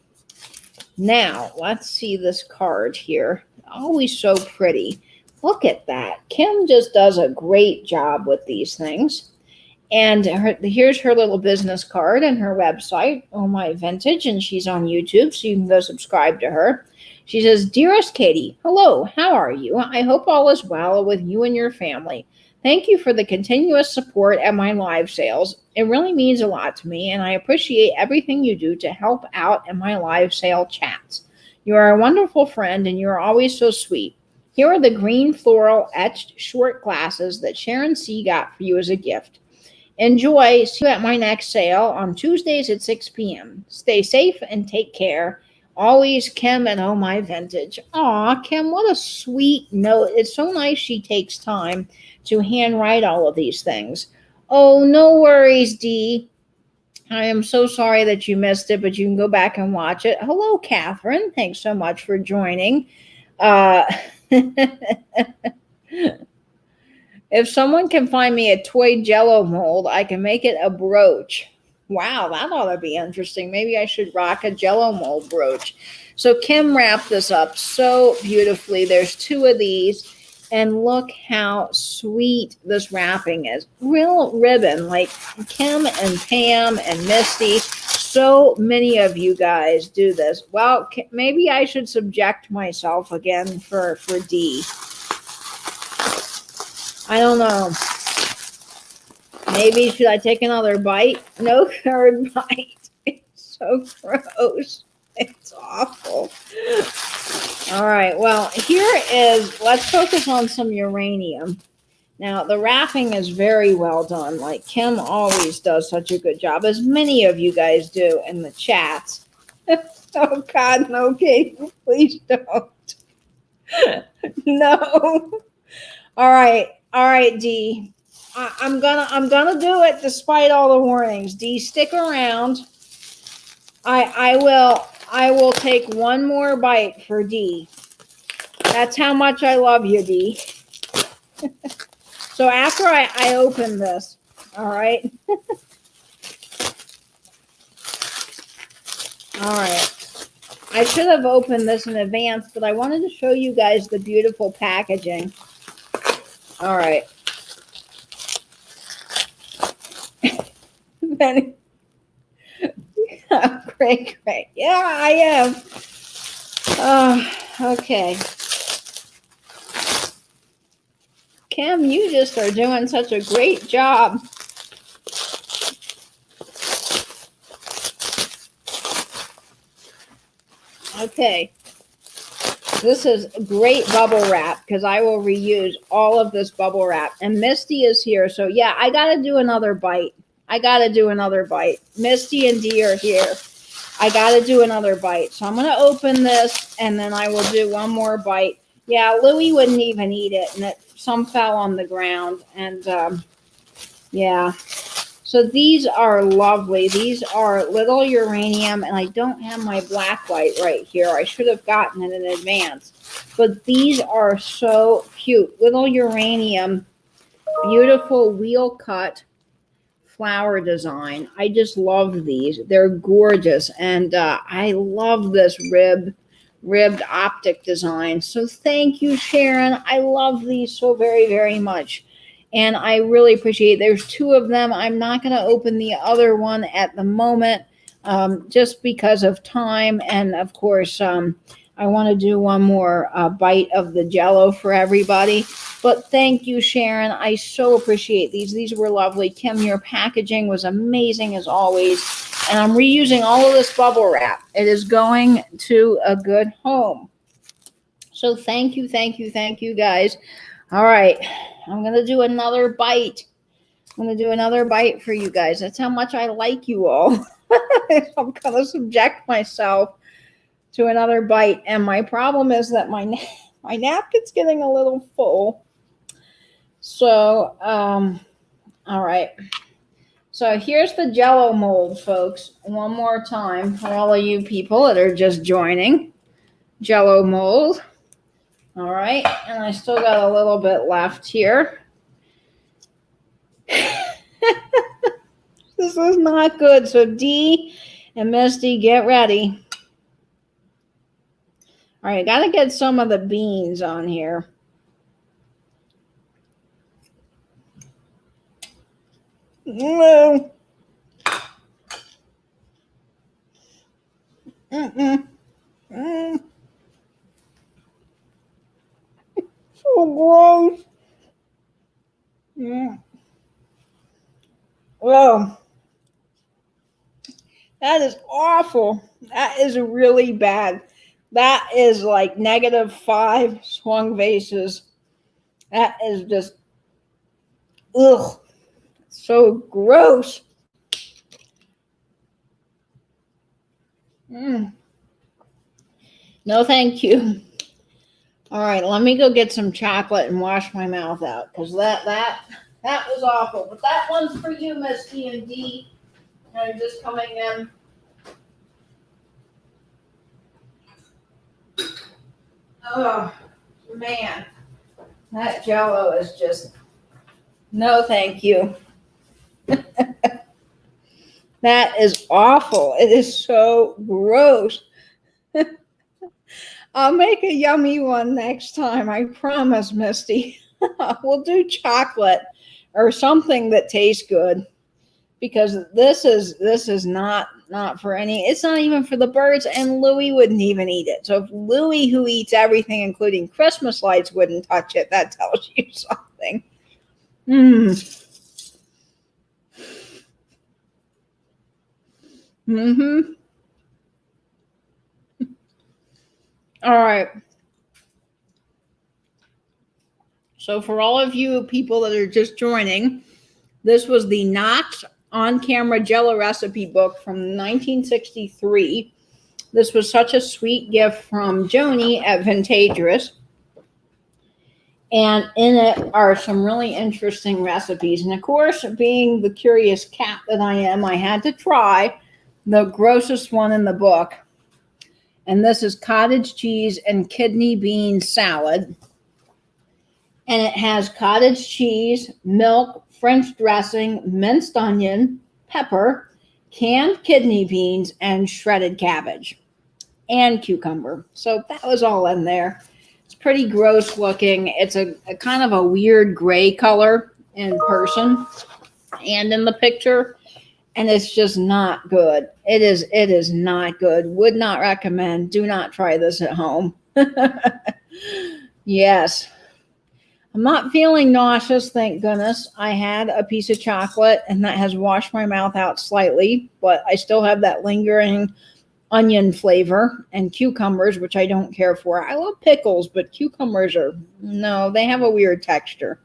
Now, let's see this card here. Always so pretty. Look at that. Kim just does a great job with these things. And here's her little business card and her website, Oh My Vintage, and she's on YouTube, so you can go subscribe to her. She says, Dearest Katie, hello, how are you? I hope all is well with you and your family. Thank you for the continuous support at my live sales. It really means a lot to me, and I appreciate everything you do to help out in my live sale chats. You are a wonderful friend, and you are always so sweet. Here are the green floral etched short glasses that Sharon C. got for you as a gift. Enjoy. See you at my next sale on Tuesdays at 6 p.m. Stay safe and take care. Always, Kim and Oh My Vintage. Aw, Kim, what a sweet note. It's so nice she takes time to handwrite all of these things. Oh, no worries, Dee. I am so sorry that you missed it, but you can go back and watch it. Hello, Catherine. Thanks so much for joining. Uh, If someone can find me a toy Jello mold, I can make it a brooch. Wow, that ought to be interesting. Maybe I should rock a Jello mold brooch. So Kim wrapped this up so beautifully. There's two of these. And look how sweet this wrapping is. Real ribbon, like Kim and Pam and Misty. So many of you guys do this. Well, maybe I should subject myself again for D. I don't know. Maybe should I take another bite? No third bite. It's so gross. It's awful. All right. Well, let's focus on some uranium. Now, the wrapping is very well done. Like Kim always does such a good job, as many of you guys do in the chats. Oh, God, no, Katie, please don't. No. All right, D. I'm gonna do it despite all the warnings. D, stick around. I will take one more bite for D. That's how much I love you, D. So after I open this, all right. All right. I should have opened this in advance, but I wanted to show you guys the beautiful packaging. All right. Oh, great. Yeah, I am. Okay. Kim, you just are doing such a great job. Okay. This is great bubble wrap because I will reuse all of this bubble wrap. And Misty is here. So, yeah, I got to do another bite. Misty and Dee are here. I got to do another bite. So I'm going to open this and then I will do one more bite. Yeah, Louie wouldn't even eat it. And some fell on the ground. And, yeah. So these are lovely. These are little uranium, and I don't have my black light right here. I should have gotten it in advance. But these are so cute. Little uranium, beautiful wheel cut flower design. I just love these. They're gorgeous, and I love this ribbed optic design. So thank you, Sharon. I love these so very, very much. And I really appreciate it. There's two of them. I'm not going to open the other one at the moment just because of time. And, of course, I want to do one more bite of the Jello for everybody. But thank you, Sharon. I so appreciate these. These were lovely. Kim, your packaging was amazing as always. And I'm reusing all of this bubble wrap. It is going to a good home. So thank you, guys. All right. I'm going to do another bite. I'm going to do another bite for you guys. That's how much I like you all. I'm going to subject myself to another bite. And my problem is that my napkin's getting a little full. So, all right. So here's the Jello mold, folks. One more time for all of you people that are just joining. Jello mold. All right. And I still got a little bit left here. This is not good. So Dee and Misty, get ready. All right, got to get some of the beans on here. No. So gross. Well, that is awful. That is really bad. That is like -5 swung vases. That is just, ugh, so gross. No, thank you. All right, let me go get some chocolate and wash my mouth out, because that was awful. But that one's for you, Miss D&D. I'm just coming in. Oh, man. That Jello is just, no thank you. That is awful. It is so gross. I'll make a yummy one next time. I promise, Misty. We'll do chocolate or something that tastes good, because this is not for any. It's not even for the birds, and Louie wouldn't even eat it. So if Louie, who eats everything including Christmas lights, wouldn't touch it, that tells you something. All right. So for all of you people that are just joining, this was the Knox on-camera Jello recipe book from 1963. This was such a sweet gift from Joni at Vintagerous. And in it are some really interesting recipes. And of course, being the curious cat that I am, I had to try the grossest one in the book. And this is cottage cheese and kidney bean salad. And it has cottage cheese, milk, French dressing, minced onion, pepper, canned kidney beans, and shredded cabbage, and cucumber. So that was all in there. It's pretty gross looking. It's a kind of a weird gray color in person and in the picture. And it's just not good. It is not good. Would not recommend. Do not try this at home. Yes. I'm not feeling nauseous, thank goodness. I had a piece of chocolate, and that has washed my mouth out slightly, but I still have that lingering onion flavor, and cucumbers, which I don't care for. I love pickles, but cucumbers no, they have a weird texture.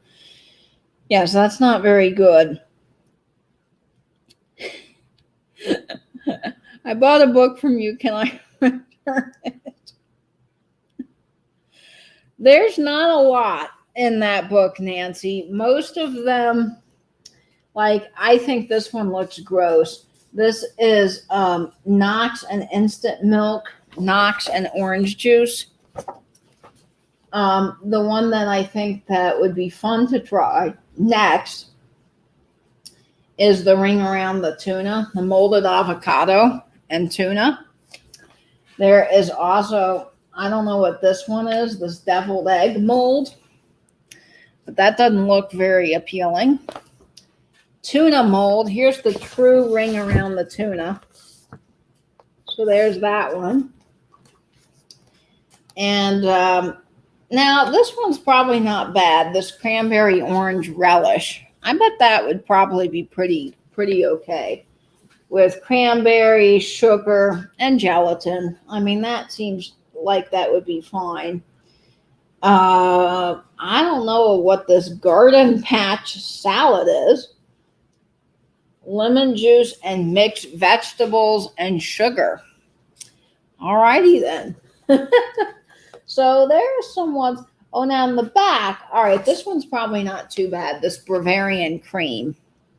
Yes, that's not very good. I bought a book from you. Can I return it? There's not a lot in that book, Nancy. Most of them, like, I think this one looks gross. This is Knox and instant milk, Knox and orange juice. The one that I think that would be fun to try next is the ring around the tuna, the molded avocado and tuna. There is also, I don't know what this one is, this deviled egg mold, but that doesn't look very appealing. Tuna mold. Here's the true ring around the tuna. So there's that one. And now this one's probably not bad. This cranberry orange relish. I bet that would probably be pretty okay with cranberry, sugar, and gelatin. I mean, that seems like that would be fine. I don't know what this garden patch salad is. Lemon juice and mixed vegetables and sugar. Alrighty then. So there are some ones. Oh, now in the back. All right, this one's probably not too bad. This Bavarian cream.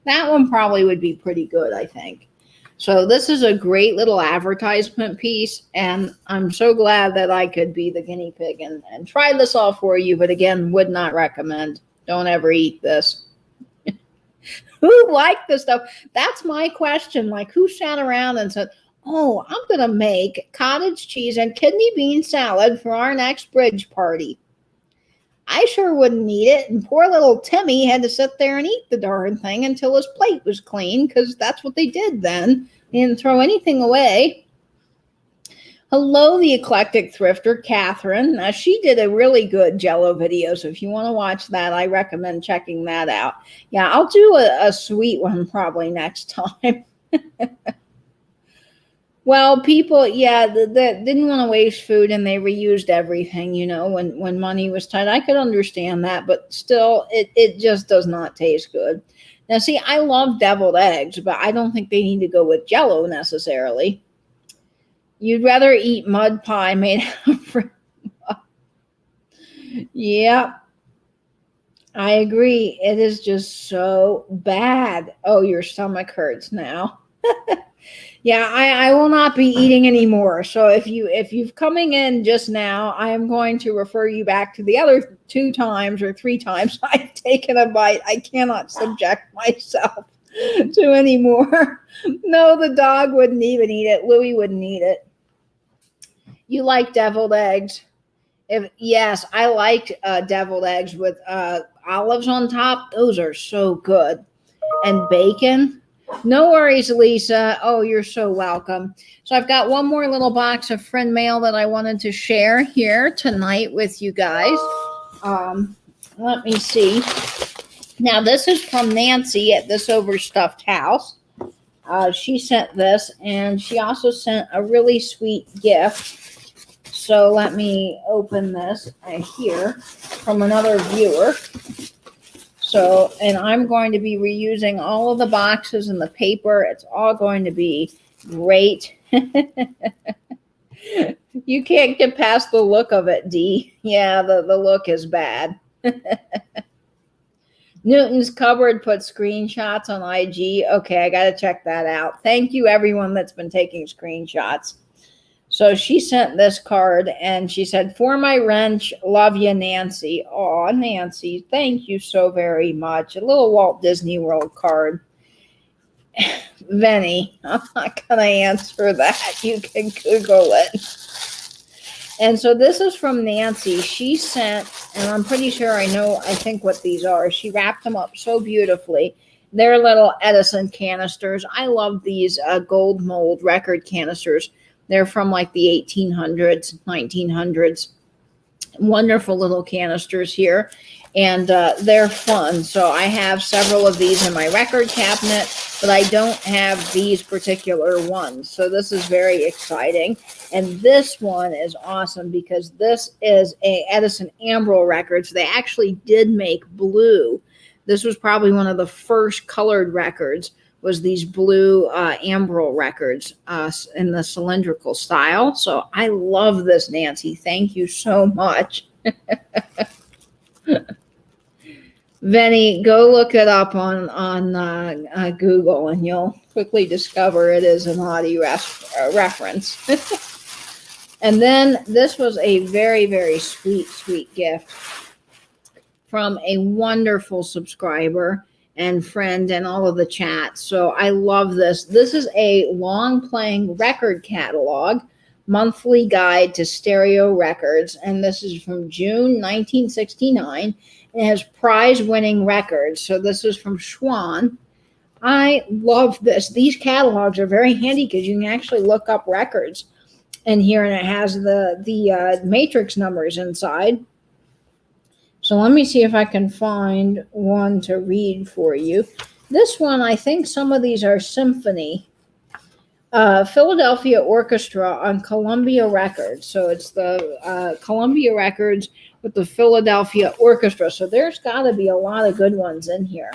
That one probably would be pretty good, I think. So this is a great little advertisement piece, and I'm so glad that I could be the guinea pig and try this all for you, but again, would not recommend. Don't ever eat this. Who liked this stuff? That's my question. Like, who sat around and said, oh, I'm going to make cottage cheese and kidney bean salad for our next bridge party? I sure wouldn't eat it. And poor little Timmy had to sit there and eat the darn thing until his plate was clean, because that's what they did then. They didn't throw anything away. Hello, the eclectic thrifter, Catherine. Now, she did a really good Jello video, so if you want to watch that, I recommend checking that out. Yeah, I'll do a sweet one probably next time. Well, people, yeah, that didn't want to waste food and they reused everything, when money was tight. I could understand that, but still, it just does not taste good. Now, see, I love deviled eggs, but I don't think they need to go with Jello necessarily. You'd rather eat mud pie made out of. Yeah, I agree. It is just so bad. Oh, your stomach hurts now. Yeah, I will not be eating anymore. So if you've coming in just now, I am going to refer you back to the other 2 times or 3 times I've taken a bite. I cannot subject myself to anymore. No, the dog wouldn't even eat it. Louie wouldn't eat it. You like deviled eggs? If yes, I like deviled eggs with olives on top. Those are so good. And bacon. No worries, Lisa. Oh, you're so welcome. So I've got one more little box of friend mail that I wanted to share here tonight with you guys. Let me see. Now, this is from Nancy at This Overstuffed House. She sent this, and she also sent a really sweet gift. So let me open this here from another viewer. So, and I'm going to be reusing all of the boxes and the paper. It's all going to be great. You can't get past the look of it, Dee. Yeah, the look is bad. Newton's Cupboard put screenshots on IG. Okay, I got to check that out. Thank you, everyone that's been taking screenshots. So she sent this card and she said, "For my wrench, love you, Nancy." Oh, Nancy, thank you so very much. A little Walt Disney World card. Venny, I'm not going to answer that. You can Google it. And so this is from Nancy. She sent, and I'm pretty sure I think what these are. She wrapped them up so beautifully. They're little Edison canisters. I love these gold mold record canisters. They're from like the 1800s, 1900s. Wonderful little canisters here. And they're fun. So I have several of these in my record cabinet, but I don't have these particular ones. So this is very exciting. And this one is awesome because this is a Edison Ambrell record. So they actually did make blue. This was probably one of the first colored records, was these blue Ambrell records in the cylindrical style. So I love this, Nancy. Thank you so much. Venny, go look it up on Google, and you'll quickly discover it is an audio reference. And then this was a very, very sweet, sweet gift from a wonderful subscriber and friend and all of the chats. So I love this. This is a long playing record catalog, monthly guide to stereo records. And this is from June 1969. It has prize-winning records. So this is from Schwann. I love this. These catalogs are very handy because you can actually look up records in here, and it has the matrix numbers inside. So let me see if I can find one to read for you. This one, I think some of these are symphony. Philadelphia Orchestra on Columbia Records. So it's the Columbia Records with the Philadelphia Orchestra. So there's got to be a lot of good ones in here.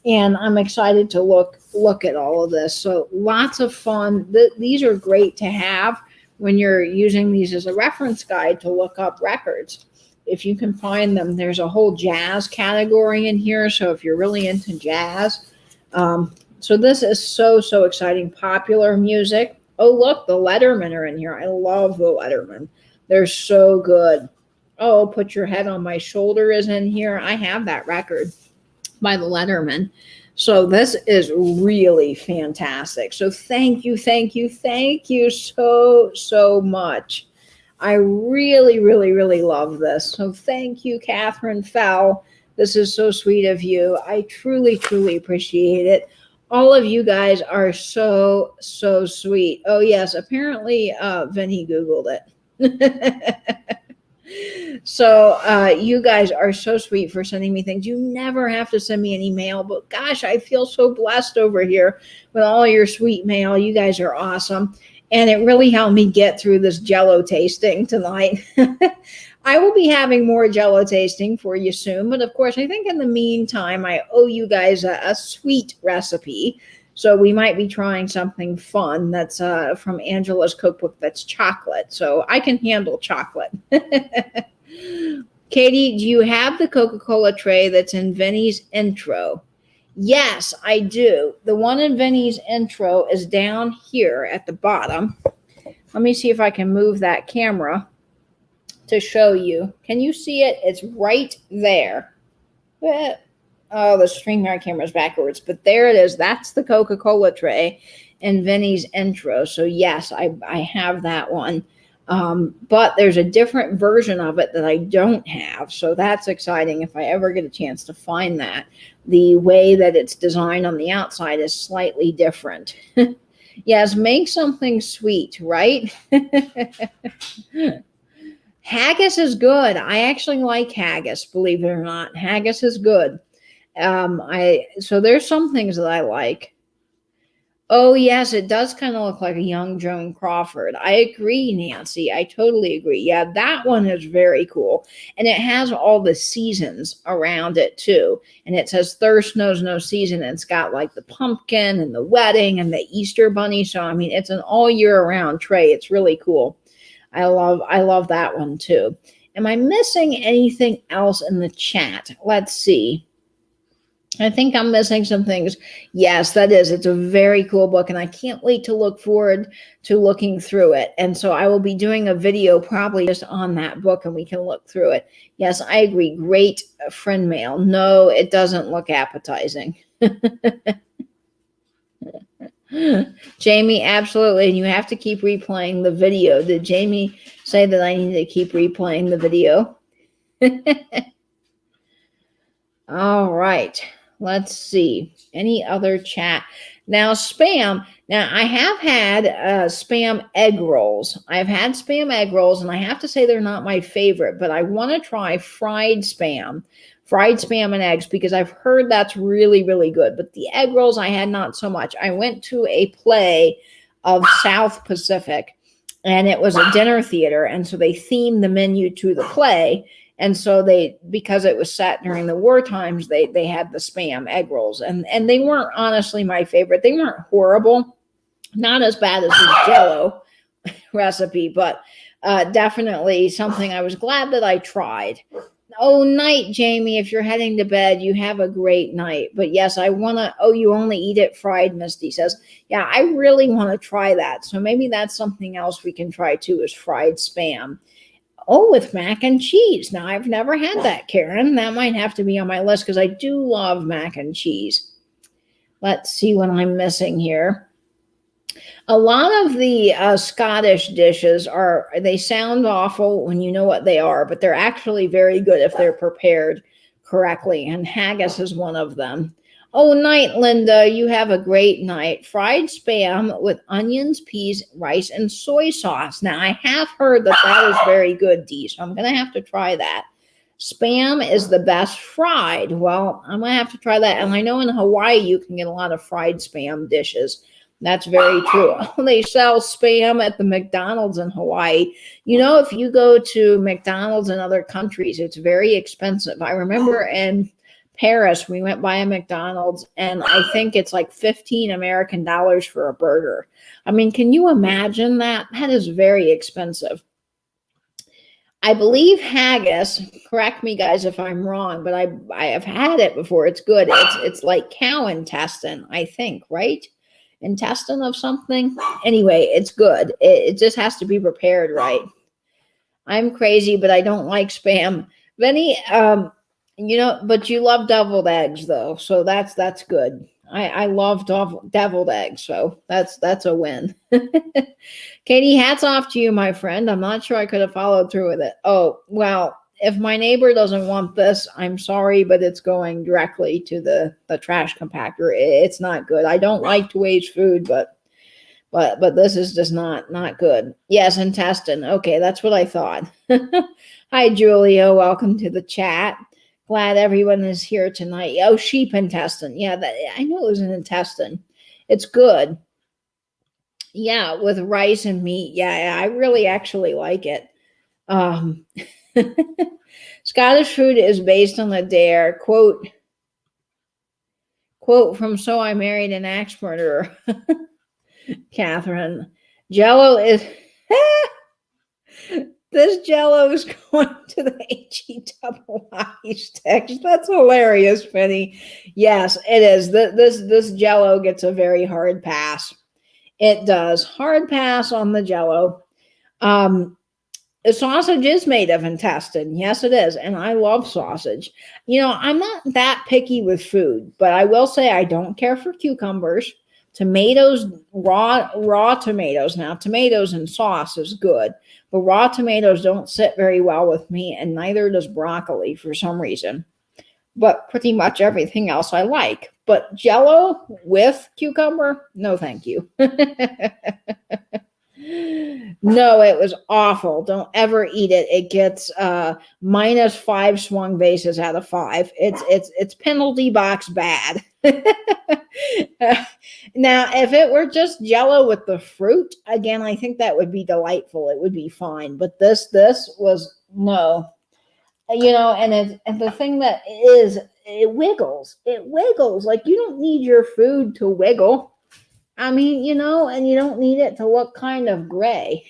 And I'm excited to look at all of this. So lots of fun. These are great to have when you're using these as a reference guide to look up records. If you can find them, there's a whole jazz category in here. So if you're really into jazz, so this is so exciting. Popular music. Oh, look, the Letterman are in here. I love the Letterman. They're so good. Oh, Put Your Head on My Shoulder is in here. I have that record by the Letterman. So this is really fantastic. So thank you so much. I really, really, really love this. So thank you, Catherine Fell. This is so sweet of you. I truly, truly appreciate it. All of you guys are so sweet. Oh, yes. Apparently, Vinny Googled it. So you guys are so sweet for sending me things. You never have to send me any mail, but gosh, I feel so blessed over here with all your sweet mail. You guys are awesome. and it really helped me get through this Jello tasting tonight. I will be having more Jello tasting for you soon, but of course, I think in the meantime, I owe you guys a sweet recipe. So we might be trying something fun that's from Angela's cookbook that's chocolate. So I can handle chocolate. Katie, do you have the Coca-Cola tray that's in Vinny's intro? Yes, I do. The one in Vinny's intro is down here at the bottom. Let me see if I can move that camera to show you. Can you see it? It's right there. Oh, the StreamYard camera is backwards, but there it is. That's the Coca-Cola tray in Vinny's intro. So yes, I have that one. But there's a different version of it that I don't have. So that's exciting if I ever get a chance to find that. The way that it's designed on the outside is slightly different. Yes, make something sweet, right? Haggis is good. I actually like haggis, believe it or not. Haggis is good. So there's some things that I like. Oh, yes, it does kind of look like a young Joan Crawford. I agree, Nancy. I totally agree. Yeah, that one is very cool. And it has all the seasons around it, too. And it says thirst knows no season. And it's got like the pumpkin and the wedding and the Easter bunny. So, I mean, it's an all year round tray. It's really cool. I love that one, too. Am I missing anything else in the chat? Let's see. I think I'm missing some things. Yes, that is. It's a very cool book, and I can't wait to look forward to looking through it. And so I will be doing a video probably just on that book, and we can look through it. Yes, I agree. Great friend mail. No, it doesn't look appetizing. Jamie, absolutely. And you have to keep replaying the video. Did Jamie say that I need to keep replaying the video? All right. Let's see. Any other chat? Now, Spam. Now, I have had Spam egg rolls. I've had Spam egg rolls, and I have to say they're not my favorite, but I want to try fried Spam and eggs, because I've heard that's really, really good. But the egg rolls, I had not so much. I went to a play of South Pacific, and it was a dinner theater, and so they themed the menu to the play. And so because it was set during the war times, they had the Spam egg rolls, and they weren't honestly my favorite. They weren't horrible, not as bad as the Jello recipe, but definitely something I was glad that I tried. Oh, night, Jamie. If you're heading to bed, you have a great night. But yes, I want to. Oh, you only eat it fried, Misty says. Yeah, I really want to try that. So maybe that's something else we can try too, is fried Spam. Oh, with mac and cheese. Now, I've never had that, Karen. That might have to be on my list because I do love mac and cheese. Let's see what I'm missing here. A lot of the Scottish dishes they sound awful when you know what they are, but they're actually very good if they're prepared correctly. And haggis is one of them. Oh, night, Linda. You have a great night. Fried Spam with onions, peas, rice, and soy sauce. Now, I have heard that is very good, Dee, so I'm going to have to try that. Spam is the best fried. Well, I'm going to have to try that. And I know in Hawaii you can get a lot of fried Spam dishes. That's very true. They sell Spam at the McDonald's in Hawaii. You know, if you go to McDonald's in other countries, it's very expensive. I remember in Paris, we went by a McDonald's, and I think it's like 15 American dollars for a burger. I mean, can you imagine that? That is very expensive. I believe haggis, correct me guys if I'm wrong, but I have had it before. It's good. It's like cow intestine, I think, right? Intestine of something. Anyway, it's good. It just has to be prepared right. I'm crazy, but I don't like Spam. Vinny, but you love deviled eggs though, so that's good. I love deviled eggs, so that's a win. Katie, hats off to you, my friend. I'm not sure I could have followed through with it. Oh, well, if my neighbor doesn't want this, I'm sorry, but it's going directly to the trash compactor. It's not good. I don't like to waste food, but this is just not good. Yes, intestine. Okay, that's what I thought. Hi, Julia. Welcome to the chat. Glad everyone is here tonight. Oh, sheep intestine. Yeah, I knew it was an intestine. It's good. Yeah, with rice and meat. Yeah, I really actually like it. Um, Scottish food is based on the dare quote from So I Married an Axe Murderer. Catherine, Jello is this Jello is going to the HE text. That's hilarious, Penny. Yes, it is. This Jello gets a very hard pass. It does. Hard pass on the Jello. The sausage is made of intestine. Yes, it is. And I love sausage. You know, I'm not that picky with food, but I will say I don't care for cucumbers. Tomatoes, raw tomatoes. Now, tomatoes and sauce is good, but raw tomatoes don't sit very well with me, and neither does broccoli for some reason. But pretty much everything else I like. But Jello with cucumber, no thank you. No, it was awful. Don't ever eat it. It gets -5 swung bases out of 5. It's penalty box bad. Now, if it were just Jello with the fruit, again, I think that would be delightful. It would be fine. But this was no. You know, and the thing that is, it wiggles. It wiggles. Like, you don't need your food to wiggle. I mean, you know, and you don't need it to look kind of gray.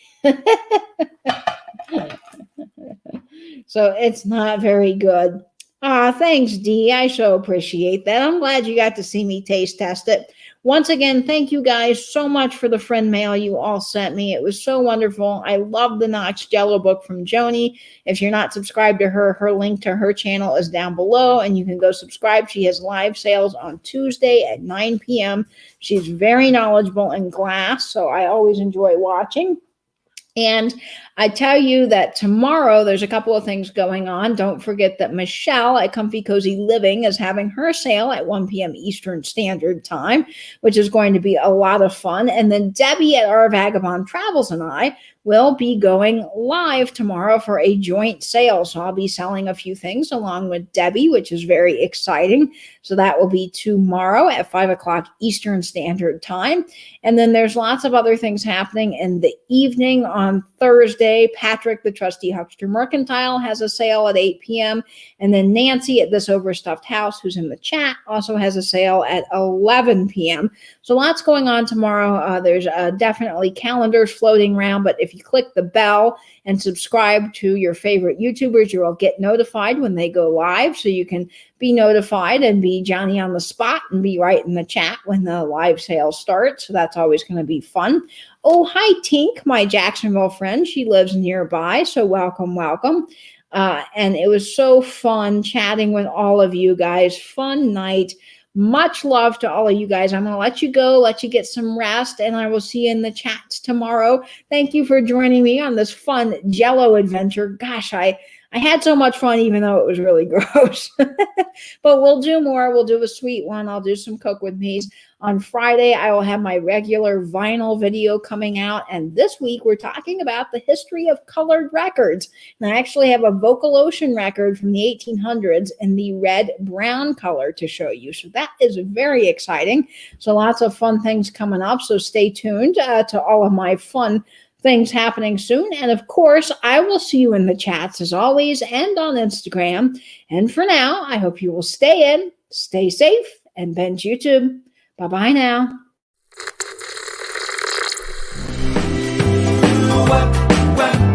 So it's not very good. Thanks, Dee. I so appreciate that. I'm glad you got to see me taste test it. Once again, thank you guys so much for the friend mail you all sent me. It was so wonderful. I love the Knox Jello book from Joni. If you're not subscribed to her, her link to her channel is down below, and you can go subscribe. She has live sales on Tuesday at 9 p.m. She's very knowledgeable in glass, so I always enjoy watching. And I tell you that tomorrow there's a couple of things going on. Don't forget that Michelle at Comfy Cozy Living is having her sale at 1 p.m. Eastern Standard Time, which is going to be a lot of fun. And then Debbie at Our Vagabond Travels and I will be going live tomorrow for a joint sale. So I'll be selling a few things along with Debbie, which is very exciting. So that will be tomorrow at 5 o'clock Eastern Standard Time. And then there's lots of other things happening in the evening on Thursday. Patrick, the Trusty Huckster Mercantile, has a sale at 8 p.m. And then Nancy at This Overstuffed House, who's in the chat, also has a sale at 11 p.m. So lots going on tomorrow. There's definitely calendars floating around, but if you click the bell and subscribe to your favorite YouTubers, you will get notified when they go live, so you can be notified and be Johnny on the spot and be right in the chat when the live sale starts. So that's always going to be fun. Oh, hi, Tink, my Jacksonville friend. She lives nearby, so welcome. And it was so fun chatting with all of you guys. Fun night. Much love to all of you guys. I'm going to let you go, let you get some rest, and I will see you in the chats tomorrow. Thank you for joining me on this fun Jello adventure. Gosh, I had so much fun, even though it was really gross. But we'll do more. We'll do a sweet one. I'll do some Cook With Me's. On Friday, I will have my regular vinyl video coming out. And this week, we're talking about the history of colored records. And I actually have a Vocal Ocean record from the 1800s in the red-brown color to show you. So that is very exciting. So lots of fun things coming up. So stay tuned to all of my fun things happening soon. And of course, I will see you in the chats as always and on Instagram. And for now, I hope you will stay in, stay safe, and binge YouTube. Bye-bye now. What?